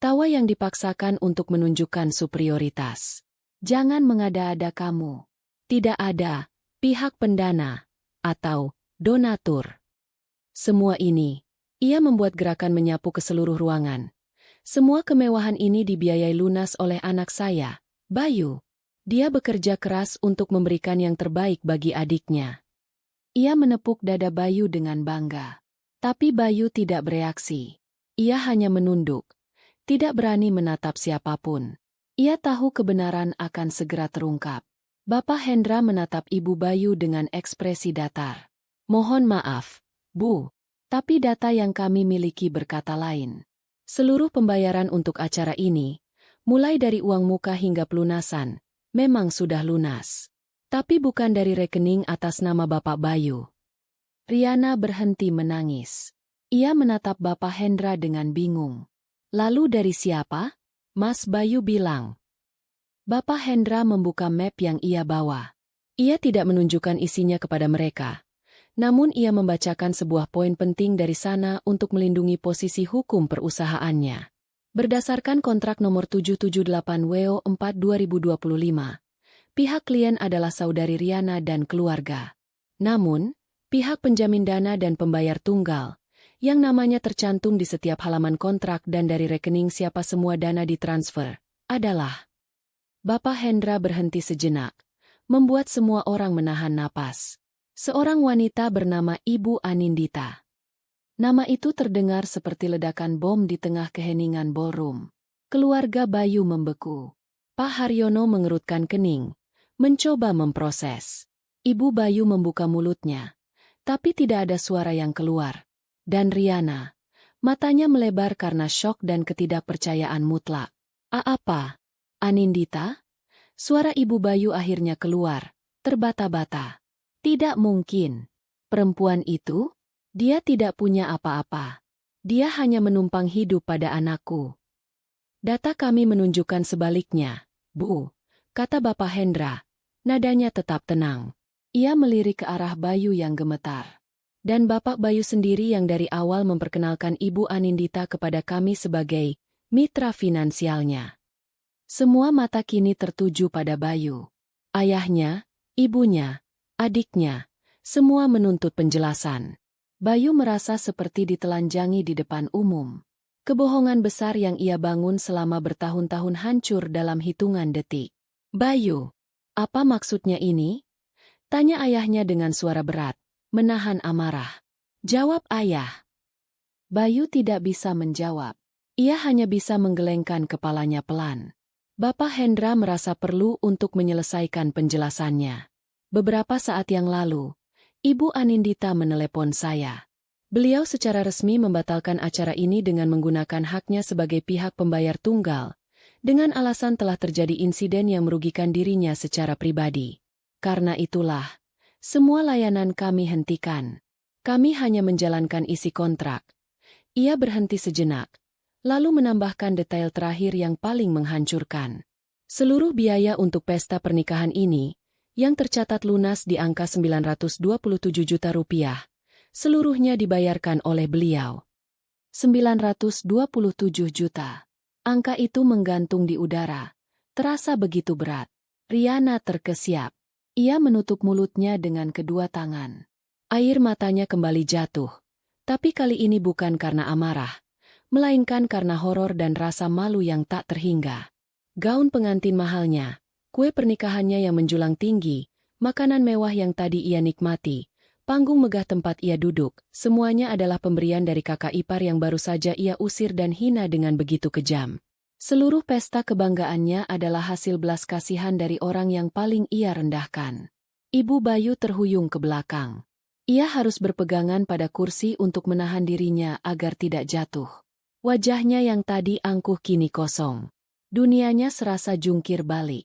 Tawa yang dipaksakan untuk menunjukkan superioritas. Jangan mengada-ada kamu. Tidak ada pihak pendana atau donatur. Semua ini, ia membuat gerakan menyapu ke seluruh ruangan. Semua kemewahan ini dibiayai lunas oleh anak saya, Bayu. Dia bekerja keras untuk memberikan yang terbaik bagi adiknya. Ia menepuk dada Bayu dengan bangga. Tapi Bayu tidak bereaksi. Ia hanya menunduk. Tidak berani menatap siapapun. Ia tahu kebenaran akan segera terungkap. Bapak Hendra menatap Ibu Bayu dengan ekspresi datar. Mohon maaf, Bu. Tapi data yang kami miliki berkata lain. Seluruh pembayaran untuk acara ini, mulai dari uang muka hingga pelunasan, memang sudah lunas. Tapi bukan dari rekening atas nama Bapak Bayu. Riana berhenti menangis. Ia menatap Bapak Hendra dengan bingung. Lalu dari siapa? Mas Bayu bilang. Bapak Hendra membuka map yang ia bawa. Ia tidak menunjukkan isinya kepada mereka. Namun ia membacakan sebuah poin penting dari sana untuk melindungi posisi hukum perusahaannya. Berdasarkan kontrak nomor 778-WO4-2025, pihak klien adalah saudari Riana dan keluarga. Namun, pihak penjamin dana dan pembayar tunggal, yang namanya tercantum di setiap halaman kontrak dan dari rekening siapa semua dana ditransfer, adalah. Bapak Hendra berhenti sejenak, membuat semua orang menahan napas. Seorang wanita bernama Ibu Anindita. Nama itu terdengar seperti ledakan bom di tengah keheningan ballroom. Keluarga Bayu membeku. Pak Haryono mengerutkan kening, mencoba memproses. Ibu Bayu membuka mulutnya, tapi tidak ada suara yang keluar. Dan Riana, matanya melebar karena syok dan ketidakpercayaan mutlak. Apa? Anindita? Suara Ibu Bayu akhirnya keluar, terbata-bata. Tidak mungkin. Perempuan itu? Dia tidak punya apa-apa. Dia hanya menumpang hidup pada anakku. Data kami menunjukkan sebaliknya, Bu, kata Bapak Hendra. Nadanya tetap tenang. Ia melirik ke arah Bayu yang gemetar. Dan Bapak Bayu sendiri yang dari awal memperkenalkan Ibu Anindita kepada kami sebagai mitra finansialnya. Semua mata kini tertuju pada Bayu. Ayahnya, ibunya, adiknya, semua menuntut penjelasan. Bayu merasa seperti ditelanjangi di depan umum. Kebohongan besar yang ia bangun selama bertahun-tahun hancur dalam hitungan detik. Bayu, apa maksudnya ini? Tanya ayahnya dengan suara berat. Menahan amarah. Jawab ayah. Bayu tidak bisa menjawab. Ia hanya bisa menggelengkan kepalanya pelan. Bapak Hendra merasa perlu untuk menyelesaikan penjelasannya. Beberapa saat yang lalu, Ibu Anindita menelepon saya. Beliau secara resmi membatalkan acara ini dengan menggunakan haknya sebagai pihak pembayar tunggal, dengan alasan telah terjadi insiden yang merugikan dirinya secara pribadi. Karena itulah, semua layanan kami hentikan. Kami hanya menjalankan isi kontrak. Ia berhenti sejenak, lalu menambahkan detail terakhir yang paling menghancurkan. Seluruh biaya untuk pesta pernikahan ini, yang tercatat lunas di angka 927 juta rupiah, seluruhnya dibayarkan oleh beliau. 927 juta. Angka itu menggantung di udara. Terasa begitu berat. Riana terkesiap. Ia menutup mulutnya dengan kedua tangan. Air matanya kembali jatuh. Tapi kali ini bukan karena amarah, melainkan karena horor dan rasa malu yang tak terhingga. Gaun pengantin mahalnya, kue pernikahannya yang menjulang tinggi, makanan mewah yang tadi ia nikmati, panggung megah tempat ia duduk, semuanya adalah pemberian dari kakak ipar yang baru saja ia usir dan hina dengan begitu kejam. Seluruh pesta kebanggaannya adalah hasil belas kasihan dari orang yang paling ia rendahkan. Ibu Bayu terhuyung ke belakang. Ia harus berpegangan pada kursi untuk menahan dirinya agar tidak jatuh. Wajahnya yang tadi angkuh kini kosong. Dunianya serasa jungkir balik.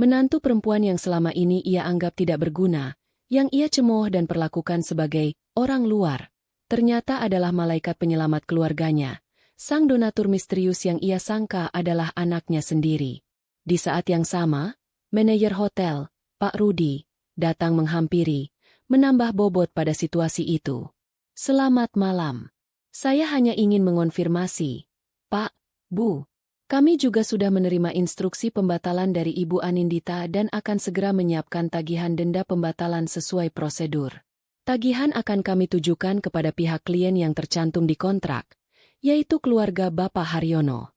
Menantu perempuan yang selama ini ia anggap tidak berguna, yang ia cemooh dan perlakukan sebagai orang luar, ternyata adalah malaikat penyelamat keluarganya, sang donatur misterius yang ia sangka adalah anaknya sendiri. Di saat yang sama, manajer hotel, Pak Rudi, datang menghampiri, menambah bobot pada situasi itu. Selamat malam. Saya hanya ingin mengonfirmasi, Pak, Bu. Kami juga sudah menerima instruksi pembatalan dari Ibu Anindita dan akan segera menyiapkan tagihan denda pembatalan sesuai prosedur. Tagihan akan kami tujukan kepada pihak klien yang tercantum di kontrak, yaitu keluarga Bapak Haryono.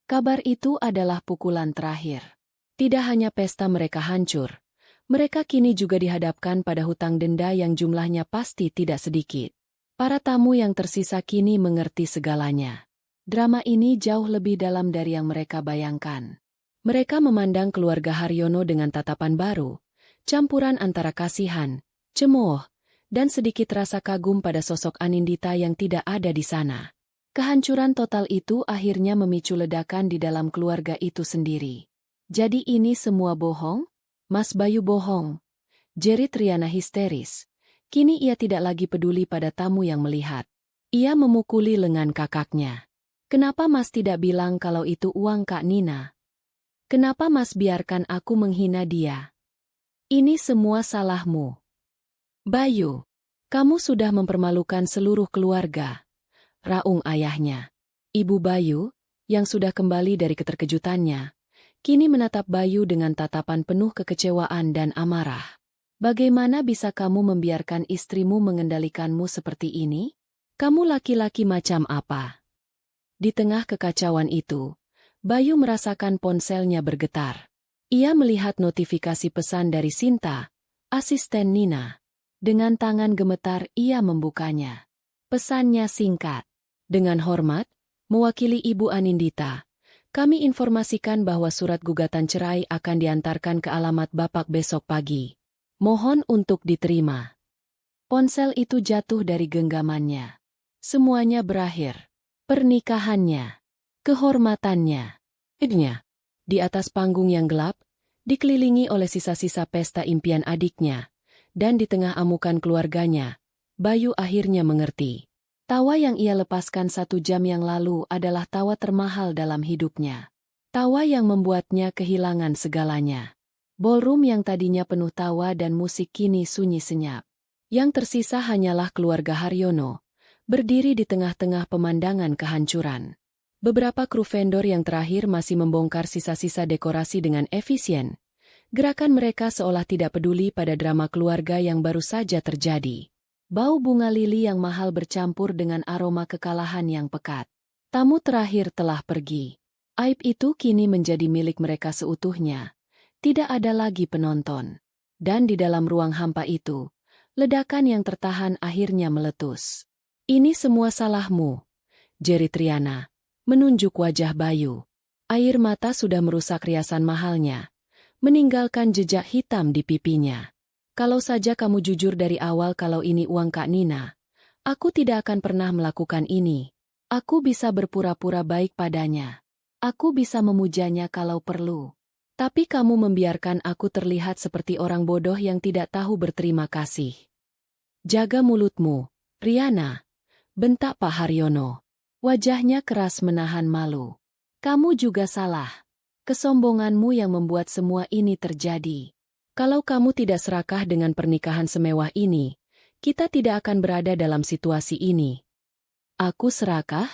Kabar itu adalah pukulan terakhir. Tidak hanya pesta mereka hancur, mereka kini juga dihadapkan pada hutang denda yang jumlahnya pasti tidak sedikit. Para tamu yang tersisa kini mengerti segalanya. Drama ini jauh lebih dalam dari yang mereka bayangkan. Mereka memandang keluarga Haryono dengan tatapan baru, campuran antara kasihan, cemooh, dan sedikit rasa kagum pada sosok Anindita yang tidak ada di sana. Kehancuran total itu akhirnya memicu ledakan di dalam keluarga itu sendiri. Jadi ini semua bohong? Mas Bayu bohong. Jerit Riana histeris. Kini ia tidak lagi peduli pada tamu yang melihat. Ia memukuli lengan kakaknya. Kenapa Mas tidak bilang kalau itu uang Kak Nina? Kenapa Mas biarkan aku menghina dia? Ini semua salahmu. Bayu, kamu sudah mempermalukan seluruh keluarga. Raung ayahnya. Ibu Bayu, yang sudah kembali dari keterkejutannya, kini menatap Bayu dengan tatapan penuh kekecewaan dan amarah. Bagaimana bisa kamu membiarkan istrimu mengendalikanmu seperti ini? Kamu laki-laki macam apa? Di tengah kekacauan itu, Bayu merasakan ponselnya bergetar. Ia melihat notifikasi pesan dari Sinta, asisten Nina. Dengan tangan gemetar ia membukanya. Pesannya singkat. Dengan hormat, mewakili Ibu Anindita, kami informasikan bahwa surat gugatan cerai akan diantarkan ke alamat Bapak besok pagi. Mohon untuk diterima. Ponsel itu jatuh dari genggamannya. Semuanya berakhir. Pernikahannya, kehormatannya, di atas panggung yang gelap, dikelilingi oleh sisa-sisa pesta impian adiknya, dan di tengah amukan keluarganya, Bayu akhirnya mengerti. Tawa yang ia lepaskan 1 jam yang lalu adalah tawa termahal dalam hidupnya. Tawa yang membuatnya kehilangan segalanya. Ballroom yang tadinya penuh tawa dan musik kini sunyi senyap. Yang tersisa hanyalah keluarga Haryono, berdiri di tengah-tengah pemandangan kehancuran. Beberapa kru vendor yang terakhir masih membongkar sisa-sisa dekorasi dengan efisien. Gerakan mereka seolah tidak peduli pada drama keluarga yang baru saja terjadi. Bau bunga lili yang mahal bercampur dengan aroma kekalahan yang pekat. Tamu terakhir telah pergi. Aib itu kini menjadi milik mereka seutuhnya. Tidak ada lagi penonton. Dan di dalam ruang hampa itu, ledakan yang tertahan akhirnya meletus. Ini semua salahmu, jerit Riana, menunjuk wajah Bayu. Air mata sudah merusak riasan mahalnya, meninggalkan jejak hitam di pipinya. Kalau saja kamu jujur dari awal kalau ini uang Kak Nina, aku tidak akan pernah melakukan ini. Aku bisa berpura-pura baik padanya. Aku bisa memujanya kalau perlu. Tapi kamu membiarkan aku terlihat seperti orang bodoh yang tidak tahu berterima kasih. Jaga mulutmu, Riana. Bentak Pak Haryono. Wajahnya keras menahan malu. Kamu juga salah. Kesombonganmu yang membuat semua ini terjadi. Kalau kamu tidak serakah dengan pernikahan semewah ini, kita tidak akan berada dalam situasi ini. Aku serakah?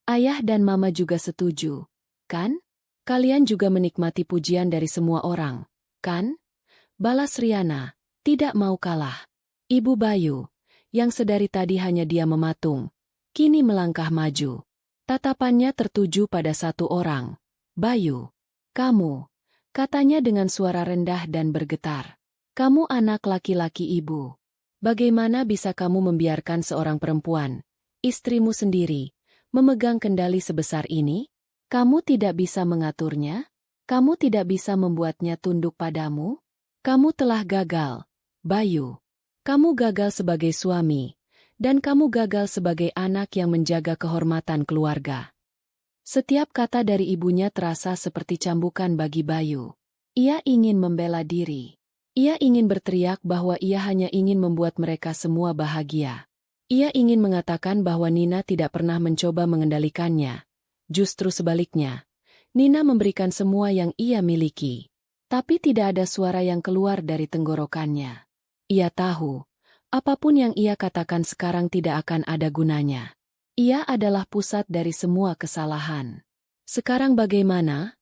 Ayah dan Mama juga setuju, kan? Kalian juga menikmati pujian dari semua orang, kan? Balas Riana, tidak mau kalah. Ibu Bayu, yang sedari tadi hanya dia mematung, kini melangkah maju. Tatapannya tertuju pada satu orang. Bayu, kamu, katanya dengan suara rendah dan bergetar. Kamu anak laki-laki ibu. Bagaimana bisa kamu membiarkan seorang perempuan, istrimu sendiri, memegang kendali sebesar ini? Kamu tidak bisa mengaturnya? Kamu tidak bisa membuatnya tunduk padamu? Kamu telah gagal, Bayu. Kamu gagal sebagai suami, dan kamu gagal sebagai anak yang menjaga kehormatan keluarga. Setiap kata dari ibunya terasa seperti cambukan bagi Bayu. Ia ingin membela diri. Ia ingin berteriak bahwa ia hanya ingin membuat mereka semua bahagia. Ia ingin mengatakan bahwa Nina tidak pernah mencoba mengendalikannya. Justru sebaliknya, Nina memberikan semua yang ia miliki. Tapi tidak ada suara yang keluar dari tenggorokannya. Ia tahu, apapun yang ia katakan sekarang tidak akan ada gunanya. Ia adalah pusat dari semua kesalahan. Sekarang bagaimana?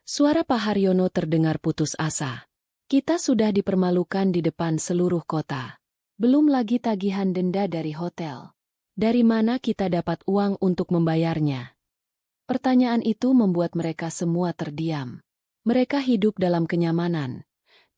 Suara Pak Haryono terdengar putus asa. Kita sudah dipermalukan di depan seluruh kota. Belum lagi tagihan denda dari hotel. Dari mana kita dapat uang untuk membayarnya? Pertanyaan itu membuat mereka semua terdiam. Mereka hidup dalam kenyamanan.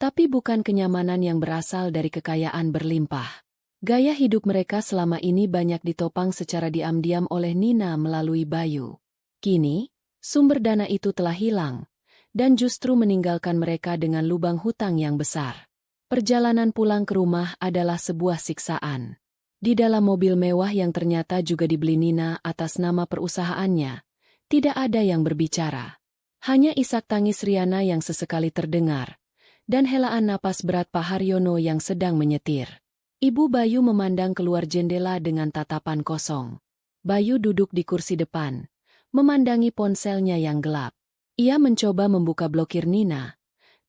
Tapi bukan kenyamanan yang berasal dari kekayaan berlimpah. Gaya hidup mereka selama ini banyak ditopang secara diam-diam oleh Nina melalui Bayu. Kini, sumber dana itu telah hilang. Dan justru meninggalkan mereka dengan lubang hutang yang besar. Perjalanan pulang ke rumah adalah sebuah siksaan. Di dalam mobil mewah yang ternyata juga dibeli Nina atas nama perusahaannya, tidak ada yang berbicara. Hanya isak tangis Riana yang sesekali terdengar, dan helaan napas berat Pak Haryono yang sedang menyetir. Ibu Bayu memandang keluar jendela dengan tatapan kosong. Bayu duduk di kursi depan, memandangi ponselnya yang gelap. Ia mencoba membuka blokir Nina,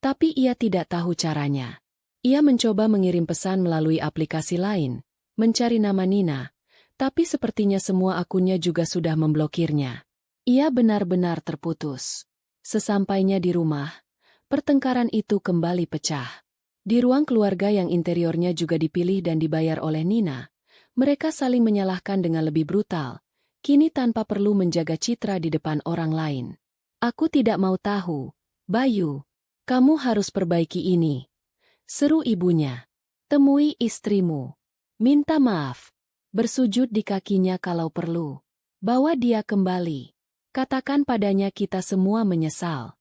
tapi ia tidak tahu caranya. Ia mencoba mengirim pesan melalui aplikasi lain, mencari nama Nina, tapi sepertinya semua akunnya juga sudah memblokirnya. Ia benar-benar terputus. Sesampainya di rumah, pertengkaran itu kembali pecah. Di ruang keluarga yang interiornya juga dipilih dan dibayar oleh Nina, mereka saling menyalahkan dengan lebih brutal, kini tanpa perlu menjaga citra di depan orang lain. Aku tidak mau tahu, Bayu. Kamu harus perbaiki ini. Seru ibunya. Temui istrimu. Minta maaf. Bersujud di kakinya kalau perlu. Bawa dia kembali. Katakan padanya kita semua menyesal.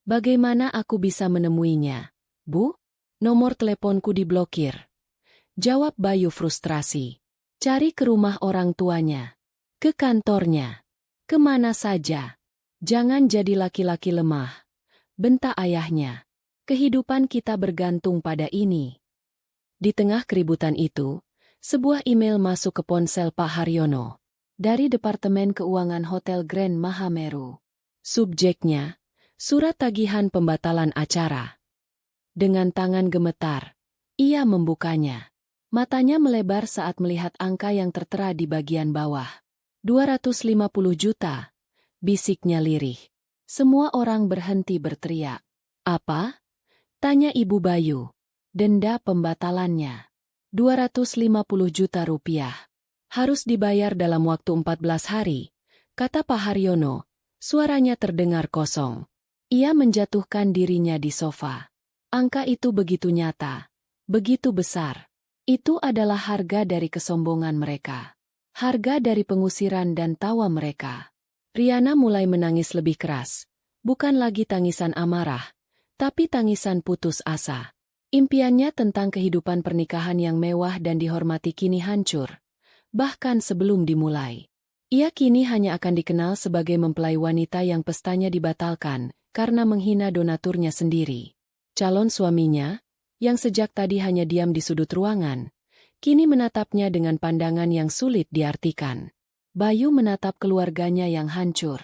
Bagaimana aku bisa menemuinya, Bu? Nomor teleponku diblokir. Jawab Bayu frustrasi. Cari ke rumah orang tuanya. Ke kantornya. Kemana saja. Jangan jadi laki-laki lemah. Bentak ayahnya. Kehidupan kita bergantung pada ini. Di tengah keributan itu, sebuah email masuk ke ponsel Pak Haryono. Dari Departemen Keuangan Hotel Grand Mahameru. Subjeknya, surat tagihan pembatalan acara. Dengan tangan gemetar, ia membukanya. Matanya melebar saat melihat angka yang tertera di bagian bawah. 250 juta. Bisiknya lirih. Semua orang berhenti berteriak. Apa? Tanya Ibu Bayu. Denda pembatalannya. 250 juta rupiah. Harus dibayar dalam waktu 14 hari, kata Pak Haryono. Suaranya terdengar kosong. Ia menjatuhkan dirinya di sofa. Angka itu begitu nyata, begitu besar. Itu adalah harga dari kesombongan mereka. Harga dari pengusiran dan tawa mereka. Riana mulai menangis lebih keras. Bukan lagi tangisan amarah, tapi tangisan putus asa. Impiannya tentang kehidupan pernikahan yang mewah dan dihormati kini hancur. Bahkan sebelum dimulai. Ia kini hanya akan dikenal sebagai mempelai wanita yang pestanya dibatalkan karena menghina donaturnya sendiri. Calon suaminya, yang sejak tadi hanya diam di sudut ruangan, kini menatapnya dengan pandangan yang sulit diartikan. Bayu menatap keluarganya yang hancur.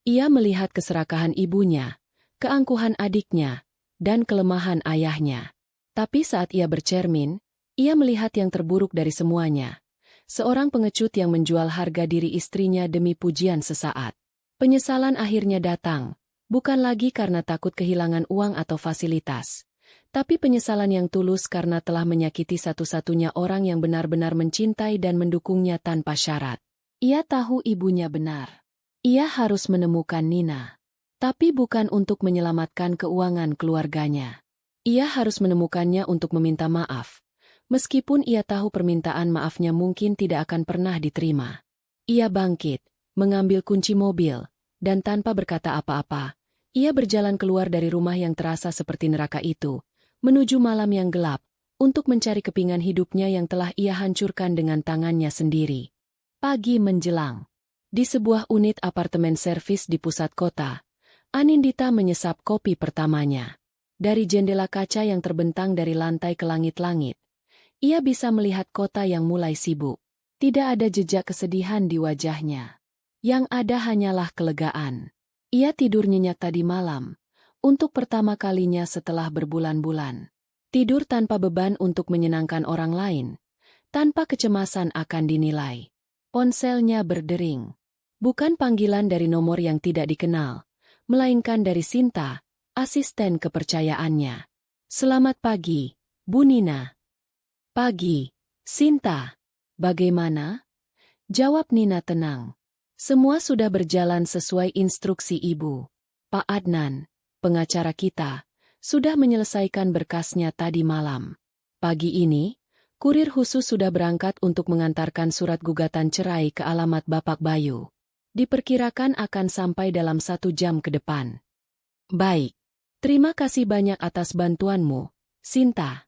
Ia melihat keserakahan ibunya, keangkuhan adiknya, dan kelemahan ayahnya. Tapi saat ia bercermin, ia melihat yang terburuk dari semuanya. Seorang pengecut yang menjual harga diri istrinya demi pujian sesaat. Penyesalan akhirnya datang, bukan lagi karena takut kehilangan uang atau fasilitas, tapi penyesalan yang tulus karena telah menyakiti satu-satunya orang yang benar-benar mencintai dan mendukungnya tanpa syarat. Ia tahu ibunya benar. Ia harus menemukan Nina. Tapi bukan untuk menyelamatkan keuangan keluarganya. Ia harus menemukannya untuk meminta maaf. Meskipun ia tahu permintaan maafnya mungkin tidak akan pernah diterima. Ia bangkit, mengambil kunci mobil, dan tanpa berkata apa-apa, ia berjalan keluar dari rumah yang terasa seperti neraka itu, menuju malam yang gelap, untuk mencari kepingan hidupnya yang telah ia hancurkan dengan tangannya sendiri. Pagi menjelang. Di sebuah unit apartemen servis di pusat kota, Anindita menyesap kopi pertamanya. Dari jendela kaca yang terbentang dari lantai ke langit-langit, ia bisa melihat kota yang mulai sibuk. Tidak ada jejak kesedihan di wajahnya. Yang ada hanyalah kelegaan. Ia tidur nyenyak tadi malam, untuk pertama kalinya setelah berbulan-bulan. Tidur tanpa beban untuk menyenangkan orang lain, tanpa kecemasan akan dinilai. Ponselnya berdering. Bukan panggilan dari nomor yang tidak dikenal, melainkan dari Sinta, asisten kepercayaannya. Selamat pagi, Bu Nina. Pagi, Sinta. Bagaimana? Jawab Nina tenang. Semua sudah berjalan sesuai instruksi Ibu. Pak Adnan, pengacara kita, sudah menyelesaikan berkasnya tadi malam. Pagi ini, kurir khusus sudah berangkat untuk mengantarkan surat gugatan cerai ke alamat Bapak Bayu. Diperkirakan akan sampai dalam 1 jam ke depan. Baik. Terima kasih banyak atas bantuanmu, Sinta.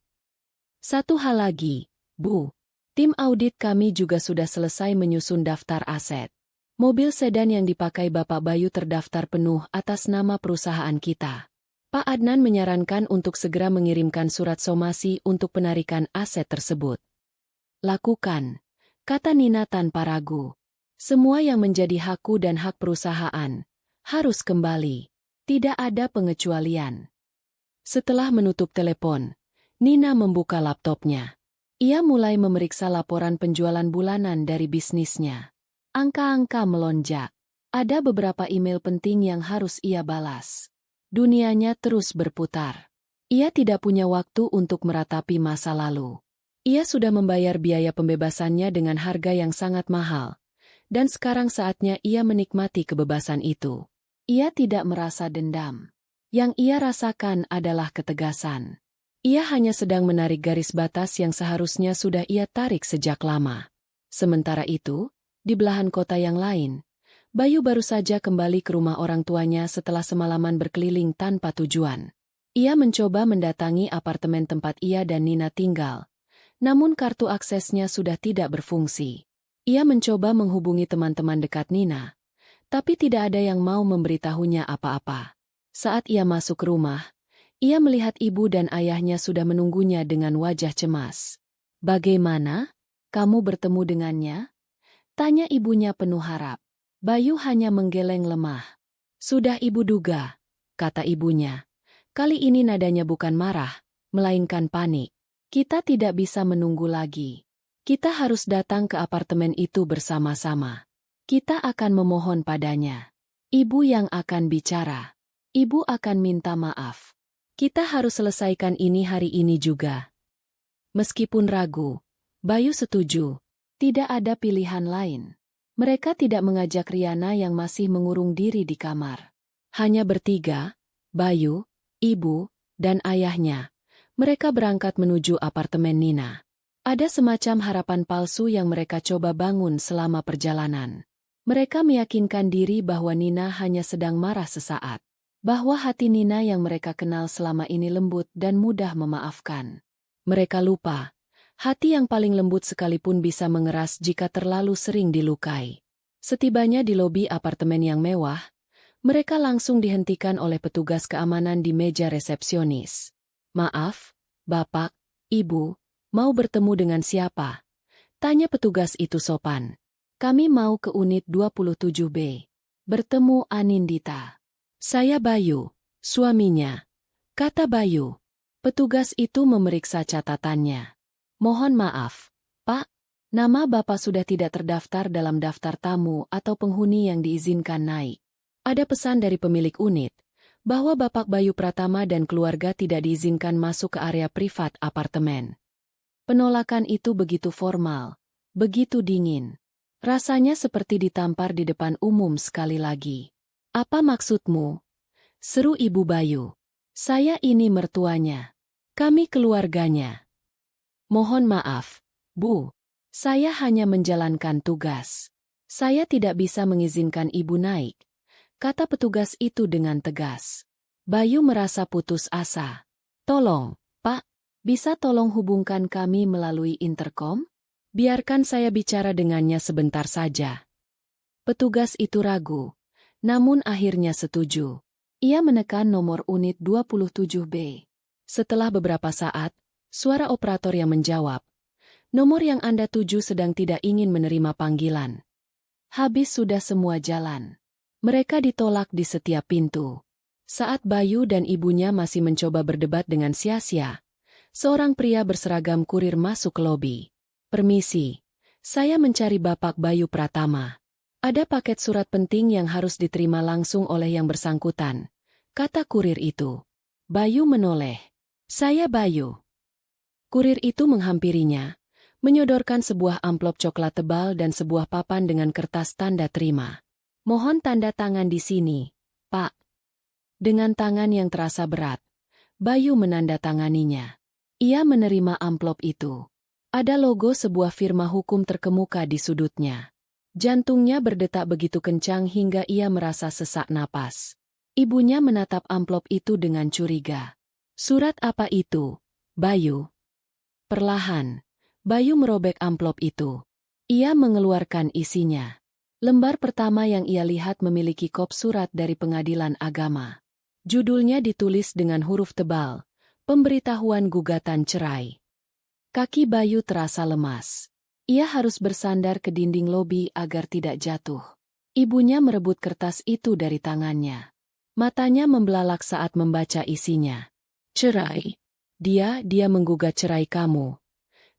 Satu hal lagi, Bu. Tim audit kami juga sudah selesai menyusun daftar aset. Mobil sedan yang dipakai Bapak Bayu terdaftar penuh atas nama perusahaan kita. Pak Adnan menyarankan untuk segera mengirimkan surat somasi untuk penarikan aset tersebut. Lakukan, kata Nina tanpa ragu. Semua yang menjadi hakku dan hak perusahaan harus kembali. Tidak ada pengecualian. Setelah menutup telepon, Nina membuka laptopnya. Ia mulai memeriksa laporan penjualan bulanan dari bisnisnya. Angka-angka melonjak. Ada beberapa email penting yang harus ia balas. Dunianya terus berputar. Ia tidak punya waktu untuk meratapi masa lalu. Ia sudah membayar biaya pembebasannya dengan harga yang sangat mahal. Dan sekarang saatnya ia menikmati kebebasan itu. Ia tidak merasa dendam. Yang ia rasakan adalah ketegasan. Ia hanya sedang menarik garis batas yang seharusnya sudah ia tarik sejak lama. Sementara itu, di belahan kota yang lain, Bayu baru saja kembali ke rumah orang tuanya setelah semalaman berkeliling tanpa tujuan. Ia mencoba mendatangi apartemen tempat ia dan Nina tinggal, namun kartu aksesnya sudah tidak berfungsi. Ia mencoba menghubungi teman-teman dekat Nina, tapi tidak ada yang mau memberitahunya apa-apa. Saat ia masuk rumah, ia melihat ibu dan ayahnya sudah menunggunya dengan wajah cemas. "Bagaimana? Kamu bertemu dengannya?" tanya ibunya penuh harap. Bayu hanya menggeleng lemah. "Sudah ibu duga," kata ibunya. Kali ini nadanya bukan marah, melainkan panik. "Kita tidak bisa menunggu lagi. Kita harus datang ke apartemen itu bersama-sama. Kita akan memohon padanya. Ibu yang akan bicara. Ibu akan minta maaf. Kita harus selesaikan ini hari ini juga." Meskipun ragu, Bayu setuju. Tidak ada pilihan lain. Mereka tidak mengajak Riana yang masih mengurung diri di kamar. Hanya bertiga, Bayu, ibu, dan ayahnya. Mereka berangkat menuju apartemen Nina. Ada semacam harapan palsu yang mereka coba bangun selama perjalanan. Mereka meyakinkan diri bahwa Nina hanya sedang marah sesaat. Bahwa hati Nina yang mereka kenal selama ini lembut dan mudah memaafkan. Mereka lupa. Hati yang paling lembut sekalipun bisa mengeras jika terlalu sering dilukai. Setibanya di lobi apartemen yang mewah, mereka langsung dihentikan oleh petugas keamanan di meja resepsionis. "Maaf, Bapak, Ibu, mau bertemu dengan siapa?" tanya petugas itu sopan. "Kami mau ke unit 27B. Bertemu Anindita." "Saya Bayu, suaminya," kata Bayu. Petugas itu memeriksa catatannya. "Mohon maaf, Pak, nama Bapak sudah tidak terdaftar dalam daftar tamu atau penghuni yang diizinkan naik. Ada pesan dari pemilik unit, bahwa Bapak Bayu Pratama dan keluarga tidak diizinkan masuk ke area privat apartemen." Penolakan itu begitu formal, begitu dingin. Rasanya seperti ditampar di depan umum sekali lagi. "Apa maksudmu?" seru Ibu Bayu. "Saya ini mertuanya. Kami keluarganya." "Mohon maaf, Bu. Saya hanya menjalankan tugas. Saya tidak bisa mengizinkan Ibu naik," kata petugas itu dengan tegas. Bayu merasa putus asa. "Tolong, Pak, bisa tolong hubungkan kami melalui interkom? Biarkan saya bicara dengannya sebentar saja." Petugas itu ragu, namun akhirnya setuju. Ia menekan nomor unit 27B. Setelah beberapa saat, suara operator yang menjawab, "Nomor yang Anda tuju sedang tidak ingin menerima panggilan." Habis sudah semua jalan. Mereka ditolak di setiap pintu. Saat Bayu dan ibunya masih mencoba berdebat dengan sia-sia, seorang pria berseragam kurir masuk ke lobi. "Permisi, saya mencari Bapak Bayu Pratama. Ada paket surat penting yang harus diterima langsung oleh yang bersangkutan," kata kurir itu. Bayu menoleh. "Saya Bayu." Kurir itu menghampirinya, menyodorkan sebuah amplop coklat tebal dan sebuah papan dengan kertas tanda terima. "Mohon tanda tangan di sini, Pak." Dengan tangan yang terasa berat, Bayu menandatanganinya. Ia menerima amplop itu. Ada logo sebuah firma hukum terkemuka di sudutnya. Jantungnya berdetak begitu kencang hingga ia merasa sesak napas. Ibunya menatap amplop itu dengan curiga. "Surat apa itu, Bayu?" Perlahan, Bayu merobek amplop itu. Ia mengeluarkan isinya. Lembar pertama yang ia lihat memiliki kop surat dari Pengadilan Agama. Judulnya ditulis dengan huruf tebal, "Pemberitahuan Gugatan Cerai." Kaki Bayu terasa lemas. Ia harus bersandar ke dinding lobi agar tidak jatuh. Ibunya merebut kertas itu dari tangannya. Matanya membelalak saat membaca isinya. "Cerai. Dia menggugat cerai kamu."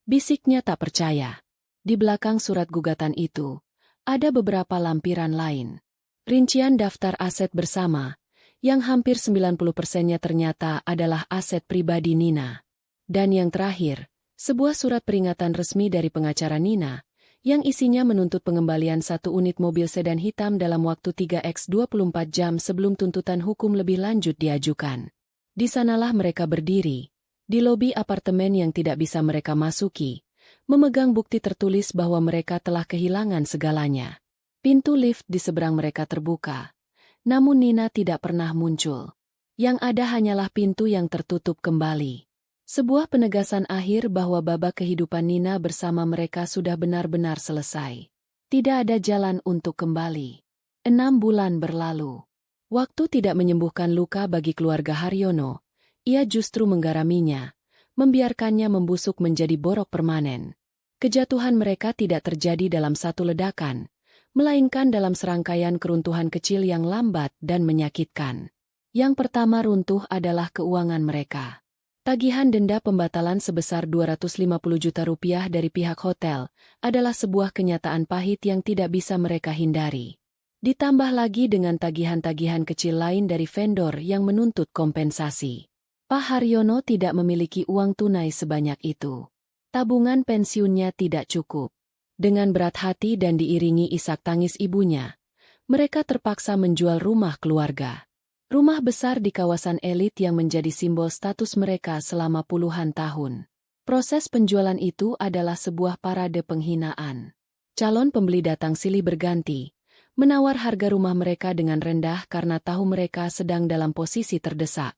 Bisiknya tak percaya. Di belakang surat gugatan itu, ada beberapa lampiran lain. Rincian daftar aset bersama, yang hampir 90%-nya ternyata adalah aset pribadi Nina. Dan yang terakhir, sebuah surat peringatan resmi dari pengacara Nina, yang isinya menuntut pengembalian 1 unit mobil sedan hitam dalam waktu 3x24 jam sebelum tuntutan hukum lebih lanjut diajukan. Di sanalah mereka berdiri, di lobi apartemen yang tidak bisa mereka masuki, memegang bukti tertulis bahwa mereka telah kehilangan segalanya. Pintu lift di seberang mereka terbuka, namun Nina tidak pernah muncul. Yang ada hanyalah pintu yang tertutup kembali. Sebuah penegasan akhir bahwa babak kehidupan Nina bersama mereka sudah benar-benar selesai. Tidak ada jalan untuk kembali. 6 bulan berlalu. Waktu tidak menyembuhkan luka bagi keluarga Haryono. Ia justru menggaraminya, membiarkannya membusuk menjadi borok permanen. Kejatuhan mereka tidak terjadi dalam satu ledakan, melainkan dalam serangkaian keruntuhan kecil yang lambat dan menyakitkan. Yang pertama runtuh adalah keuangan mereka. Tagihan denda pembatalan sebesar 250 juta rupiah dari pihak hotel adalah sebuah kenyataan pahit yang tidak bisa mereka hindari. Ditambah lagi dengan tagihan-tagihan kecil lain dari vendor yang menuntut kompensasi. Pak Haryono tidak memiliki uang tunai sebanyak itu. Tabungan pensiunnya tidak cukup. Dengan berat hati dan diiringi isak tangis ibunya, mereka terpaksa menjual rumah keluarga. Rumah besar di kawasan elit yang menjadi simbol status mereka selama puluhan tahun. Proses penjualan itu adalah sebuah parade penghinaan. Calon pembeli datang silih berganti, menawar harga rumah mereka dengan rendah karena tahu mereka sedang dalam posisi terdesak.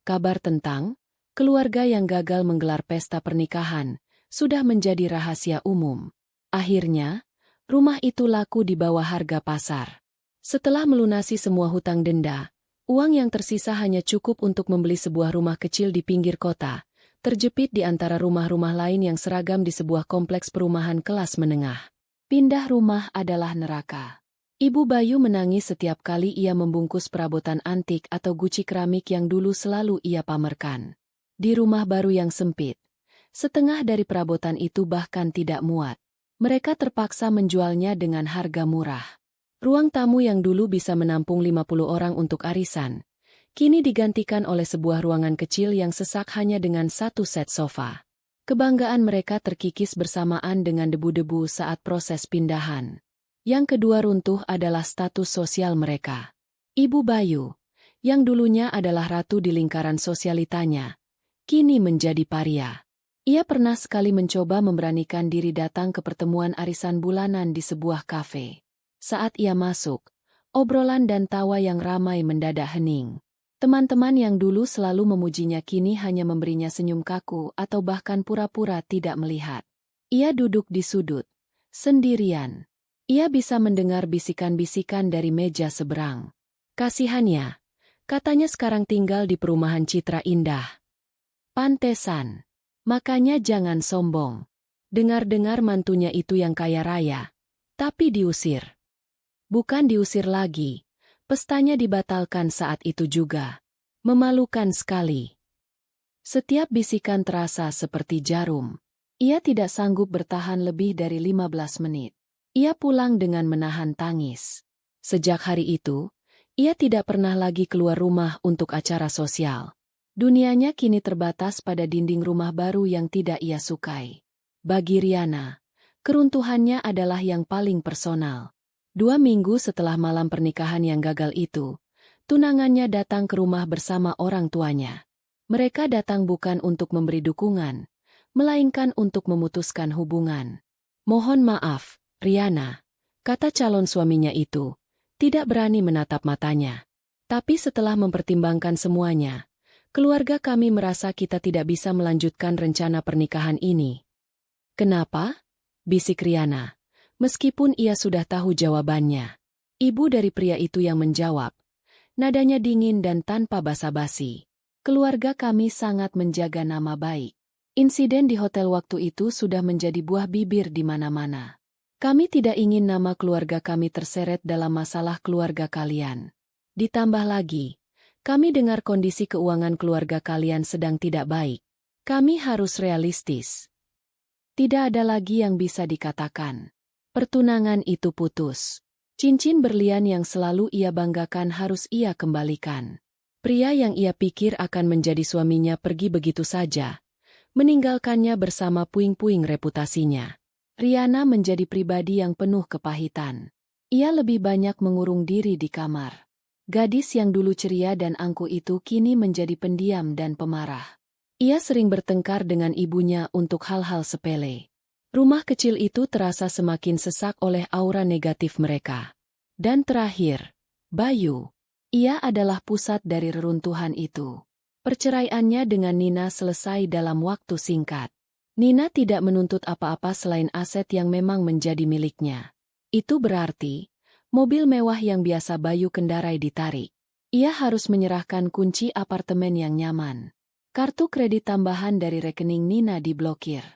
Kabar tentang keluarga yang gagal menggelar pesta pernikahan sudah menjadi rahasia umum. Akhirnya, rumah itu laku di bawah harga pasar. Setelah melunasi semua hutang denda, uang yang tersisa hanya cukup untuk membeli sebuah rumah kecil di pinggir kota, terjepit di antara rumah-rumah lain yang seragam di sebuah kompleks perumahan kelas menengah. Pindah rumah adalah neraka. Ibu Bayu menangis setiap kali ia membungkus perabotan antik atau guci keramik yang dulu selalu ia pamerkan. Di rumah baru yang sempit, setengah dari perabotan itu bahkan tidak muat. Mereka terpaksa menjualnya dengan harga murah. Ruang tamu yang dulu bisa menampung 50 orang untuk arisan, kini digantikan oleh sebuah ruangan kecil yang sesak hanya dengan 1 set sofa. Kebanggaan mereka terkikis bersamaan dengan debu-debu saat proses pindahan. Yang kedua runtuh adalah status sosial mereka. Ibu Bayu, yang dulunya adalah ratu di lingkaran sosialitanya, kini menjadi paria. Ia pernah sekali mencoba memberanikan diri datang ke pertemuan arisan bulanan di sebuah kafe. Saat ia masuk, obrolan dan tawa yang ramai mendadak hening. Teman-teman yang dulu selalu memujinya kini hanya memberinya senyum kaku atau bahkan pura-pura tidak melihat. Ia duduk di sudut, sendirian. Ia bisa mendengar bisikan-bisikan dari meja seberang. Kasihannya, Katanya sekarang tinggal di perumahan Citra Indah. Pantesan. Makanya jangan sombong. Dengar-dengar mantunya itu yang kaya raya. Tapi diusir. Bukan diusir lagi. Pestanya dibatalkan saat itu juga. Memalukan sekali. Setiap bisikan terasa seperti jarum. Ia tidak sanggup bertahan lebih dari 15 menit. Ia pulang dengan menahan tangis. Sejak hari itu, ia tidak pernah lagi keluar rumah untuk acara sosial. Dunianya kini terbatas pada dinding rumah baru yang tidak ia sukai. Bagi Riana, keruntuhannya adalah yang paling personal. 2 minggu setelah malam pernikahan yang gagal itu, tunangannya datang ke rumah bersama orang tuanya. Mereka datang bukan untuk memberi dukungan, melainkan untuk memutuskan hubungan. "Mohon maaf, Riana," kata calon suaminya itu, tidak berani menatap matanya. "Tapi setelah mempertimbangkan semuanya, keluarga kami merasa kita tidak bisa melanjutkan rencana pernikahan ini." "Kenapa?" bisik Riana, meskipun ia sudah tahu jawabannya. Ibu dari pria itu yang menjawab, nadanya dingin dan tanpa basa-basi. "Keluarga kami sangat menjaga nama baik. Insiden di hotel waktu itu sudah menjadi buah bibir di mana-mana. Kami tidak ingin nama keluarga kami terseret dalam masalah keluarga kalian. Ditambah lagi, kami dengar kondisi keuangan keluarga kalian sedang tidak baik. Kami harus realistis." Tidak ada lagi yang bisa dikatakan. Pertunangan itu putus. Cincin berlian yang selalu ia banggakan harus ia kembalikan. Pria yang ia pikir akan menjadi suaminya pergi begitu saja, meninggalkannya bersama puing-puing reputasinya. Riana menjadi pribadi yang penuh kepahitan. Ia lebih banyak mengurung diri di kamar. Gadis yang dulu ceria dan angkuh itu kini menjadi pendiam dan pemarah. Ia sering bertengkar dengan ibunya untuk hal-hal sepele. Rumah kecil itu terasa semakin sesak oleh aura negatif mereka. Dan terakhir, Bayu. Ia adalah pusat dari reruntuhan itu. Perceraiannya dengan Nina selesai dalam waktu singkat. Nina tidak menuntut apa-apa selain aset yang memang menjadi miliknya. Itu berarti, mobil mewah yang biasa Bayu kendarai ditarik. Ia harus menyerahkan kunci apartemen yang nyaman. Kartu kredit tambahan dari rekening Nina diblokir.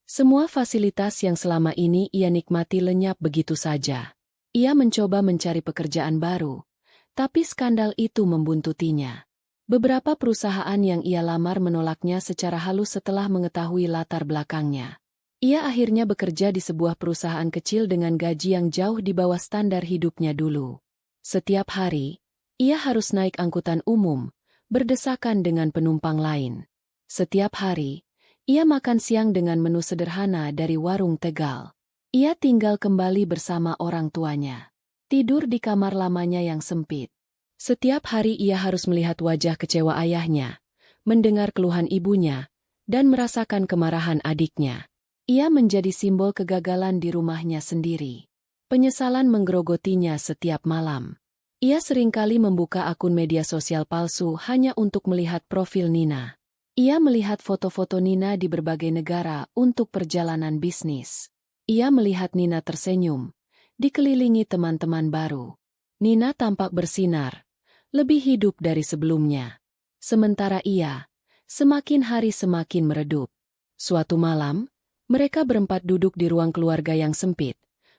Semua fasilitas yang selama ini ia nikmati lenyap begitu saja. Ia mencoba mencari pekerjaan baru, tapi skandal itu membuntutinya. Beberapa perusahaan yang ia lamar menolaknya secara halus setelah mengetahui latar belakangnya. Ia akhirnya bekerja di sebuah perusahaan kecil dengan gaji yang jauh di bawah standar hidupnya dulu. Setiap hari, ia harus naik angkutan umum, berdesakan dengan penumpang lain. Setiap hari, ia makan siang dengan menu sederhana dari warung Tegal. Ia tinggal kembali bersama orang tuanya. Tidur di kamar lamanya yang sempit. Setiap hari ia harus melihat wajah kecewa ayahnya, mendengar keluhan ibunya, dan merasakan kemarahan adiknya. Ia menjadi simbol kegagalan di rumahnya sendiri. Penyesalan menggerogotinya setiap malam. Ia seringkali membuka akun media sosial palsu hanya untuk melihat profil Nina. Ia melihat foto-foto Nina di berbagai negara untuk perjalanan bisnis. Ia melihat Nina tersenyum, dikelilingi teman-teman baru. Nina tampak bersinar, lebih hidup dari sebelumnya. Sementara ia, semakin hari semakin meredup. Suatu malam, mereka berempat duduk di ruang keluarga yang sempit,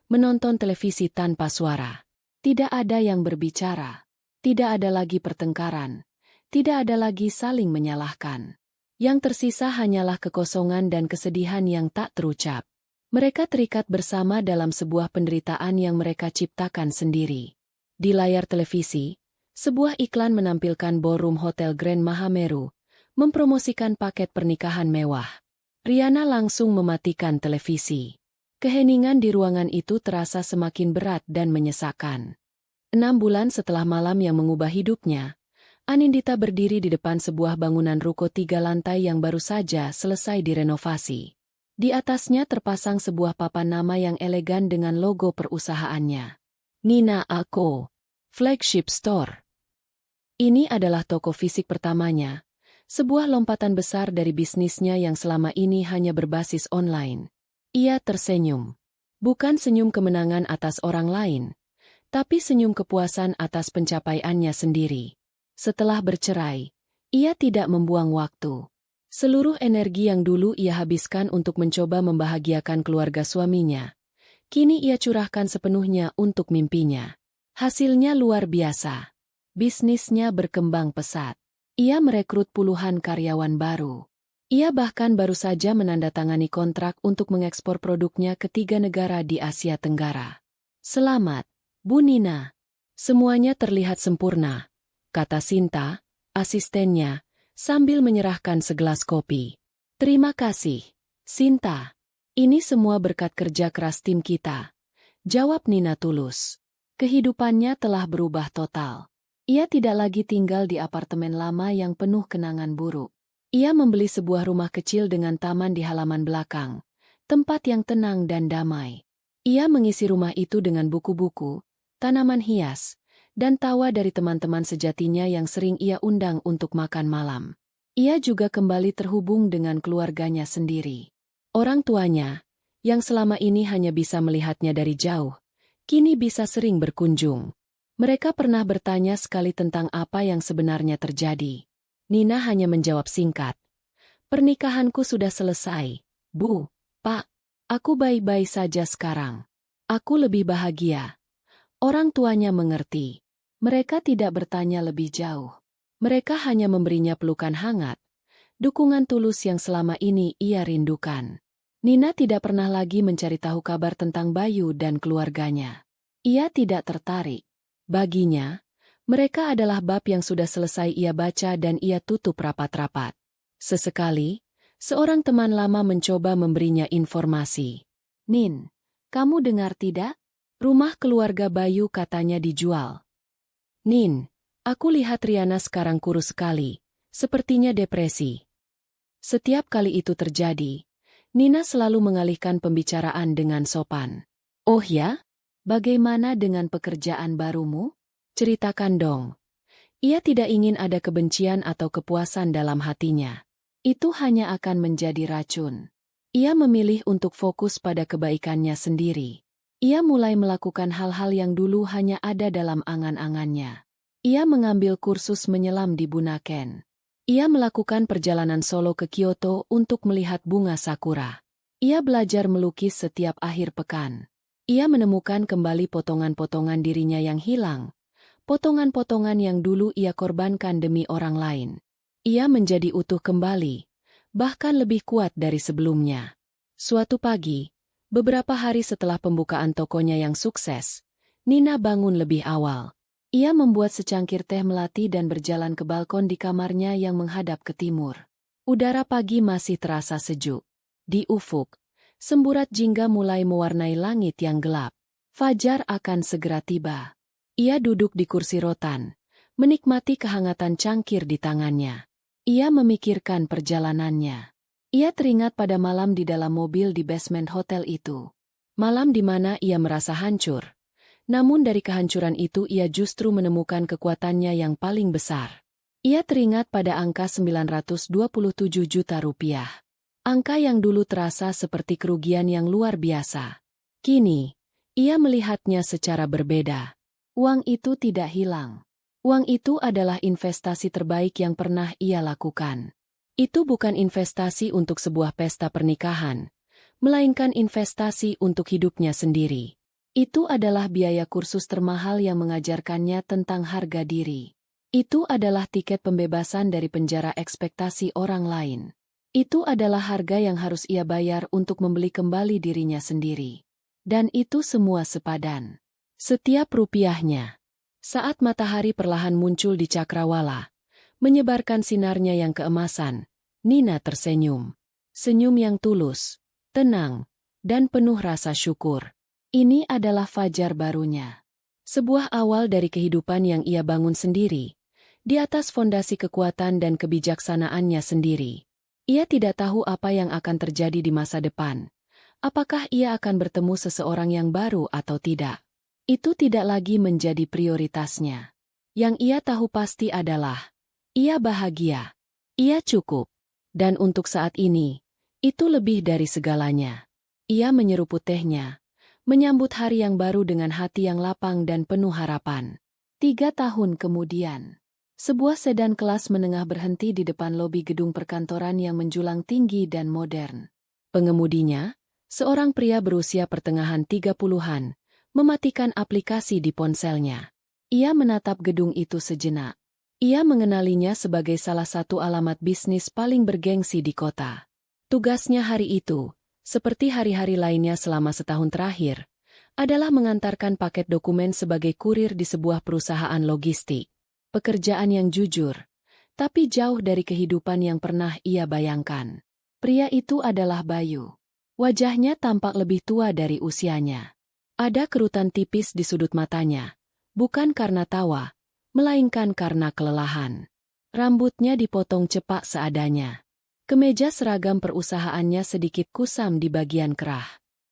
menonton televisi tanpa suara. Tidak ada yang berbicara. Tidak ada lagi pertengkaran. Tidak ada lagi saling menyalahkan. Yang tersisa hanyalah kekosongan dan kesedihan yang tak terucap. Mereka terikat bersama dalam sebuah penderitaan yang mereka ciptakan sendiri. Di layar televisi, sebuah iklan menampilkan ballroom Hotel Grand Mahameru, mempromosikan paket pernikahan mewah. Riana langsung mematikan televisi. Keheningan di ruangan itu terasa semakin berat dan menyesakkan. 6 bulan setelah malam yang mengubah hidupnya, Anindita berdiri di depan sebuah bangunan ruko 3 lantai yang baru saja selesai direnovasi. Di atasnya terpasang sebuah papan nama yang elegan dengan logo perusahaannya. Nina Co. Flagship Store. Ini adalah toko fisik pertamanya, sebuah lompatan besar dari bisnisnya yang selama ini hanya berbasis online. Ia tersenyum. Bukan senyum kemenangan atas orang lain, tapi senyum kepuasan atas pencapaiannya sendiri. Setelah bercerai, ia tidak membuang waktu. Seluruh energi yang dulu ia habiskan untuk mencoba membahagiakan keluarga suaminya, kini ia curahkan sepenuhnya untuk mimpinya. Hasilnya luar biasa. Bisnisnya berkembang pesat. Ia merekrut puluhan karyawan baru. Ia bahkan baru saja menandatangani kontrak untuk mengekspor produknya ke 3 negara di Asia Tenggara. Selamat, Bu Nina. Semuanya terlihat sempurna, kata Sinta, asistennya, sambil menyerahkan segelas kopi. Terima kasih, Sinta. Ini semua berkat kerja keras tim kita, jawab Nina tulus. Kehidupannya telah berubah total. Ia tidak lagi tinggal di apartemen lama yang penuh kenangan buruk. Ia membeli sebuah rumah kecil dengan taman di halaman belakang, tempat yang tenang dan damai. Ia mengisi rumah itu dengan buku-buku, tanaman hias, dan tawa dari teman-teman sejatinya yang sering ia undang untuk makan malam. Ia juga kembali terhubung dengan keluarganya sendiri. Orang tuanya, yang selama ini hanya bisa melihatnya dari jauh, kini bisa sering berkunjung. Mereka pernah bertanya sekali tentang apa yang sebenarnya terjadi. Nina hanya menjawab singkat. Pernikahanku sudah selesai, Bu, Pak. Aku baik-baik saja sekarang. Aku lebih bahagia. Orang tuanya mengerti. Mereka tidak bertanya lebih jauh. Mereka hanya memberinya pelukan hangat, dukungan tulus yang selama ini ia rindukan. Nina tidak pernah lagi mencari tahu kabar tentang Bayu dan keluarganya. Ia tidak tertarik. Baginya, mereka adalah bab yang sudah selesai ia baca dan ia tutup rapat-rapat. Sesekali, seorang teman lama mencoba memberinya informasi. Nin, kamu dengar tidak? Rumah keluarga Bayu katanya dijual. Nin, aku lihat Riana sekarang kurus sekali, sepertinya depresi. Setiap kali itu terjadi, Nina selalu mengalihkan pembicaraan dengan sopan. Oh ya? Bagaimana dengan pekerjaan barumu? Ceritakan dong. Ia tidak ingin ada kebencian atau kepuasan dalam hatinya. Itu hanya akan menjadi racun. Ia memilih untuk fokus pada kebaikannya sendiri. Ia mulai melakukan hal-hal yang dulu hanya ada dalam angan-angannya. Ia mengambil kursus menyelam di Bunaken. Ia melakukan perjalanan solo ke Kyoto untuk melihat bunga sakura. Ia belajar melukis setiap akhir pekan. Ia menemukan kembali potongan-potongan dirinya yang hilang. Potongan-potongan yang dulu ia korbankan demi orang lain. Ia menjadi utuh kembali, bahkan lebih kuat dari sebelumnya. Suatu pagi, beberapa hari setelah pembukaan tokonya yang sukses, Nina bangun lebih awal. Ia membuat secangkir teh melati dan berjalan ke balkon di kamarnya yang menghadap ke timur. Udara pagi masih terasa sejuk. Di ufuk, semburat jingga mulai mewarnai langit yang gelap. Fajar akan segera tiba. Ia duduk di kursi rotan, menikmati kehangatan cangkir di tangannya. Ia memikirkan perjalanannya. Ia teringat pada malam di dalam mobil di basement hotel itu. Malam di mana ia merasa hancur. Namun dari kehancuran itu ia justru menemukan kekuatannya yang paling besar. Ia teringat pada angka 927 juta rupiah. Angka yang dulu terasa seperti kerugian yang luar biasa. Kini, ia melihatnya secara berbeda. Uang itu tidak hilang. Uang itu adalah investasi terbaik yang pernah ia lakukan. Itu bukan investasi untuk sebuah pesta pernikahan, melainkan investasi untuk hidupnya sendiri. Itu adalah biaya kursus termahal yang mengajarkannya tentang harga diri. Itu adalah tiket pembebasan dari penjara ekspektasi orang lain. Itu adalah harga yang harus ia bayar untuk membeli kembali dirinya sendiri. Dan itu semua sepadan. Setiap rupiahnya. Saat matahari perlahan muncul di cakrawala, menyebarkan sinarnya yang keemasan, Nina tersenyum. Senyum yang tulus, tenang, dan penuh rasa syukur. Ini adalah fajar barunya. Sebuah awal dari kehidupan yang ia bangun sendiri, di atas fondasi kekuatan dan kebijaksanaannya sendiri. Ia tidak tahu apa yang akan terjadi di masa depan. Apakah ia akan bertemu seseorang yang baru atau tidak? Itu tidak lagi menjadi prioritasnya. Yang ia tahu pasti adalah, ia bahagia, ia cukup. Dan untuk saat ini, itu lebih dari segalanya. Ia menyeruput tehnya, menyambut hari yang baru dengan hati yang lapang dan penuh harapan. 3 tahun kemudian, Sebuah sedan kelas menengah berhenti di depan lobi gedung perkantoran yang menjulang tinggi dan modern. Pengemudinya, seorang pria berusia pertengahan 30-an, mematikan aplikasi di ponselnya. Ia menatap gedung itu sejenak. Ia mengenalinya sebagai salah satu alamat bisnis paling bergengsi di kota. Tugasnya hari itu, seperti hari-hari lainnya selama setahun terakhir, adalah mengantarkan paket dokumen sebagai kurir di sebuah perusahaan logistik. Pekerjaan yang jujur, tapi jauh dari kehidupan yang pernah ia bayangkan. Pria itu adalah Bayu. Wajahnya tampak lebih tua dari usianya. Ada kerutan tipis di sudut matanya, bukan karena tawa, melainkan karena kelelahan. Rambutnya dipotong cepak seadanya. Kemeja seragam perusahaannya sedikit kusam di bagian kerah.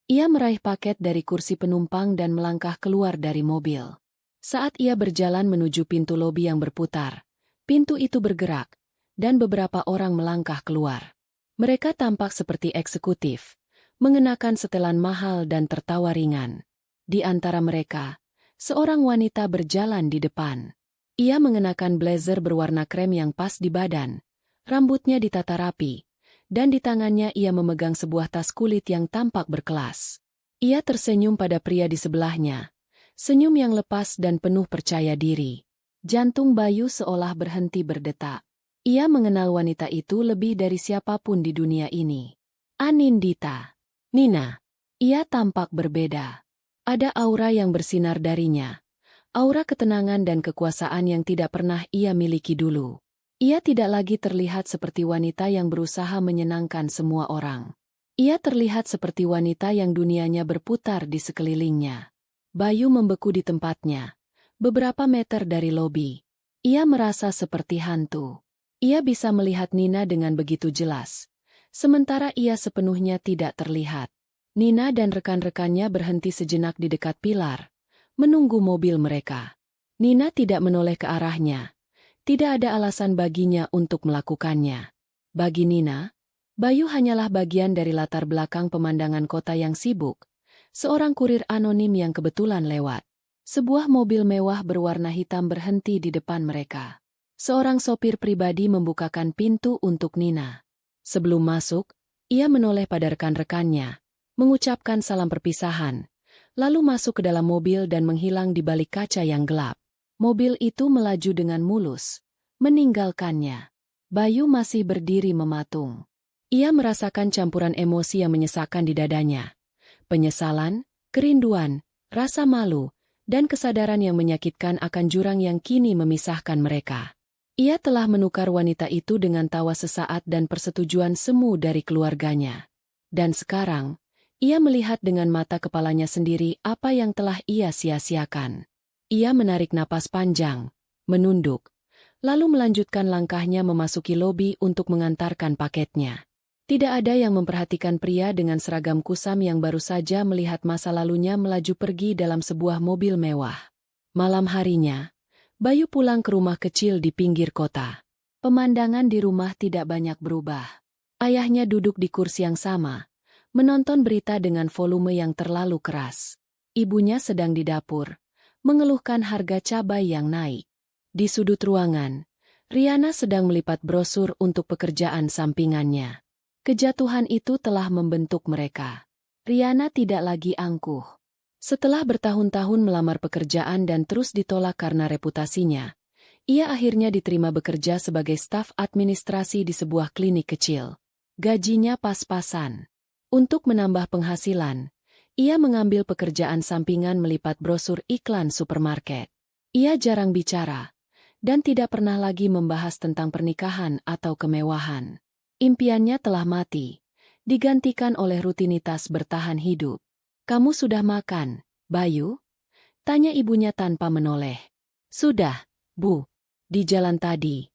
Ia meraih paket dari kursi penumpang dan melangkah keluar dari mobil. Saat ia berjalan menuju pintu lobi yang berputar, pintu itu bergerak, dan beberapa orang melangkah keluar. Mereka tampak seperti eksekutif, mengenakan setelan mahal dan tertawa ringan. Di antara mereka, seorang wanita berjalan di depan. Ia mengenakan blazer berwarna krem yang pas di badan, rambutnya ditata rapi, dan di tangannya ia memegang sebuah tas kulit yang tampak berkelas. Ia tersenyum pada pria di sebelahnya, senyum yang lepas dan penuh percaya diri. Jantung Bayu seolah berhenti berdetak. Ia mengenal wanita itu lebih dari siapapun di dunia ini. Anindita. Nina. Ia tampak berbeda. Ada aura yang bersinar darinya. Aura ketenangan dan kekuasaan yang tidak pernah ia miliki dulu. Ia tidak lagi terlihat seperti wanita yang berusaha menyenangkan semua orang. Ia terlihat seperti wanita yang dunianya berputar di sekelilingnya. Bayu membeku di tempatnya, beberapa meter dari lobi. Ia merasa seperti hantu. Ia bisa melihat Nina dengan begitu jelas, sementara ia sepenuhnya tidak terlihat. Nina dan rekan-rekannya berhenti sejenak di dekat pilar, menunggu mobil mereka. Nina tidak menoleh ke arahnya. Tidak ada alasan baginya untuk melakukannya. Bagi Nina, Bayu hanyalah bagian dari latar belakang pemandangan kota yang sibuk. Seorang kurir anonim yang kebetulan lewat. Sebuah mobil mewah berwarna hitam berhenti di depan mereka. Seorang sopir pribadi membukakan pintu untuk Nina. Sebelum masuk, ia menoleh pada rekan-rekannya, mengucapkan salam perpisahan, lalu masuk ke dalam mobil dan menghilang di balik kaca yang gelap. Mobil itu melaju dengan mulus, meninggalkannya. Bayu masih berdiri mematung. Ia merasakan campuran emosi yang menyesakkan di dadanya. Penyesalan, kerinduan, rasa malu, dan kesadaran yang menyakitkan akan jurang yang kini memisahkan mereka. Ia telah menukar wanita itu dengan tawa sesaat dan persetujuan semu dari keluarganya. Dan sekarang, ia melihat dengan mata kepalanya sendiri apa yang telah ia sia-siakan. Ia menarik napas panjang, menunduk, lalu melanjutkan langkahnya memasuki lobi untuk mengantarkan paketnya. Tidak ada yang memperhatikan pria dengan seragam kusam yang baru saja melihat masa lalunya melaju pergi dalam sebuah mobil mewah. Malam harinya, Bayu pulang ke rumah kecil di pinggir kota. Pemandangan di rumah tidak banyak berubah. Ayahnya duduk di kursi yang sama, menonton berita dengan volume yang terlalu keras. Ibunya sedang di dapur, mengeluhkan harga cabai yang naik. Di sudut ruangan, Riana sedang melipat brosur untuk pekerjaan sampingannya. Kejatuhan itu telah membentuk mereka. Riana tidak lagi angkuh. Setelah bertahun-tahun melamar pekerjaan dan terus ditolak karena reputasinya, ia akhirnya diterima bekerja sebagai staf administrasi di sebuah klinik kecil. Gajinya pas-pasan. Untuk menambah penghasilan, ia mengambil pekerjaan sampingan melipat brosur iklan supermarket. Ia jarang bicara, dan tidak pernah lagi membahas tentang pernikahan atau kemewahan. Impiannya telah mati, digantikan oleh rutinitas bertahan hidup. "Kamu sudah makan, Bayu?" tanya ibunya tanpa menoleh. "Sudah, Bu. Di jalan tadi,"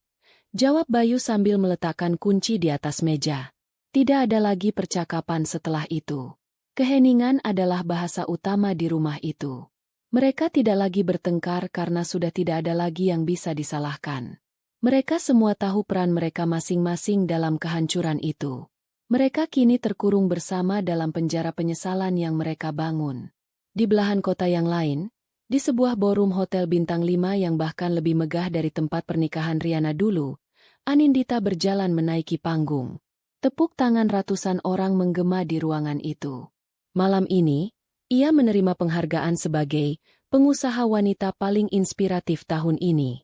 jawab Bayu sambil meletakkan kunci di atas meja. Tidak ada lagi percakapan setelah itu. Keheningan adalah bahasa utama di rumah itu. Mereka tidak lagi bertengkar karena sudah tidak ada lagi yang bisa disalahkan. Mereka semua tahu peran mereka masing-masing dalam kehancuran itu. Mereka kini terkurung bersama dalam penjara penyesalan yang mereka bangun. Di belahan kota yang lain, Di sebuah ballroom hotel bintang 5 yang bahkan lebih megah dari tempat pernikahan Riana dulu, Anindita berjalan menaiki panggung. Tepuk tangan ratusan orang menggema di ruangan itu. Malam ini, ia menerima penghargaan sebagai pengusaha wanita paling inspiratif tahun ini.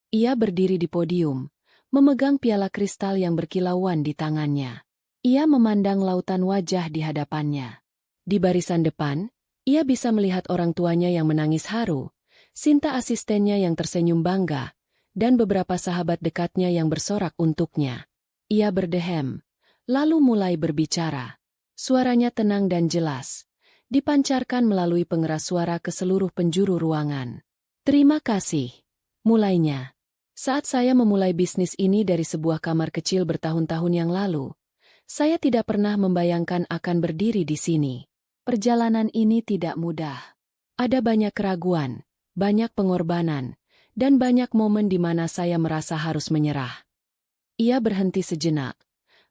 Ia berdiri di podium, memegang piala kristal yang berkilauan di tangannya. Ia memandang lautan wajah di hadapannya. Di barisan depan, ia bisa melihat orang tuanya yang menangis haru, Sinta asistennya yang tersenyum bangga, dan beberapa sahabat dekatnya yang bersorak untuknya. Ia berdehem, lalu mulai berbicara. Suaranya tenang dan jelas, dipancarkan melalui pengeras suara ke seluruh penjuru ruangan. Terima kasih. Mulainya. Saat saya memulai bisnis ini dari sebuah kamar kecil bertahun-tahun yang lalu, saya tidak pernah membayangkan akan berdiri di sini. Perjalanan ini tidak mudah. Ada banyak keraguan, banyak pengorbanan, dan banyak momen di mana saya merasa harus menyerah. Ia berhenti sejenak.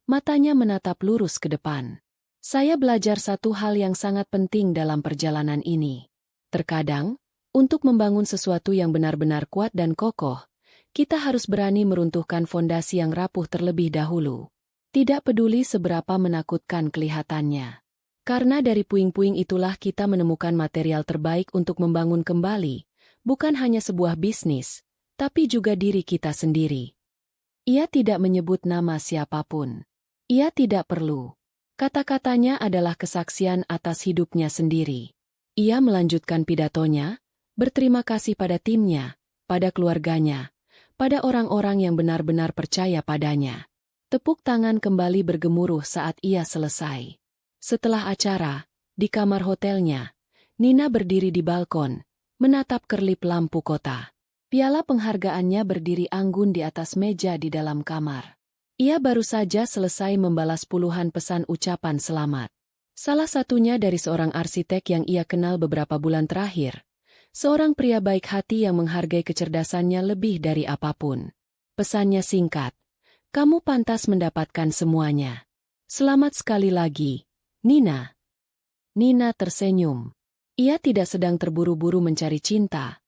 Matanya menatap lurus ke depan. Saya belajar satu hal yang sangat penting dalam perjalanan ini. Terkadang, untuk membangun sesuatu yang benar-benar kuat dan kokoh, kita harus berani meruntuhkan fondasi yang rapuh terlebih dahulu. Tidak peduli seberapa menakutkan kelihatannya. Karena dari puing-puing itulah kita menemukan material terbaik untuk membangun kembali, bukan hanya sebuah bisnis, tapi juga diri kita sendiri. Ia tidak menyebut nama siapapun. Ia tidak perlu. Kata-katanya adalah kesaksian atas hidupnya sendiri. Ia melanjutkan pidatonya, berterima kasih pada timnya, pada keluarganya, pada orang-orang yang benar-benar percaya padanya. Tepuk tangan kembali bergemuruh saat ia selesai. Setelah acara, di kamar hotelnya, Nina berdiri di balkon, menatap kerlip lampu kota. Piala penghargaannya berdiri anggun di atas meja di dalam kamar. Ia baru saja selesai membalas puluhan pesan ucapan selamat. Salah satunya dari seorang arsitek yang ia kenal beberapa bulan terakhir. Seorang pria baik hati yang menghargai kecerdasannya lebih dari apapun. Pesannya singkat. Kamu pantas mendapatkan semuanya. Selamat sekali lagi, Nina. Nina tersenyum. Ia tidak sedang terburu-buru mencari cinta,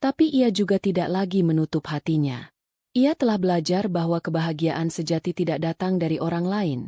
tapi ia juga tidak lagi menutup hatinya. Ia telah belajar bahwa kebahagiaan sejati tidak datang dari orang lain,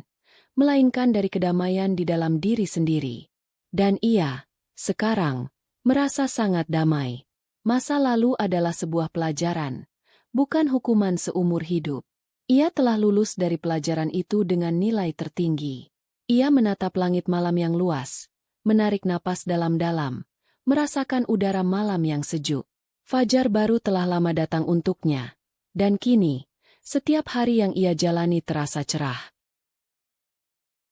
melainkan dari kedamaian di dalam diri sendiri. Dan ia, sekarang, merasa sangat damai. Masa lalu adalah sebuah pelajaran, bukan hukuman seumur hidup. Ia telah lulus dari pelajaran itu dengan nilai tertinggi. Ia menatap langit malam yang luas, menarik napas dalam-dalam, merasakan udara malam yang sejuk. Fajar baru telah lama datang untuknya. Dan kini, setiap hari yang ia jalani terasa cerah.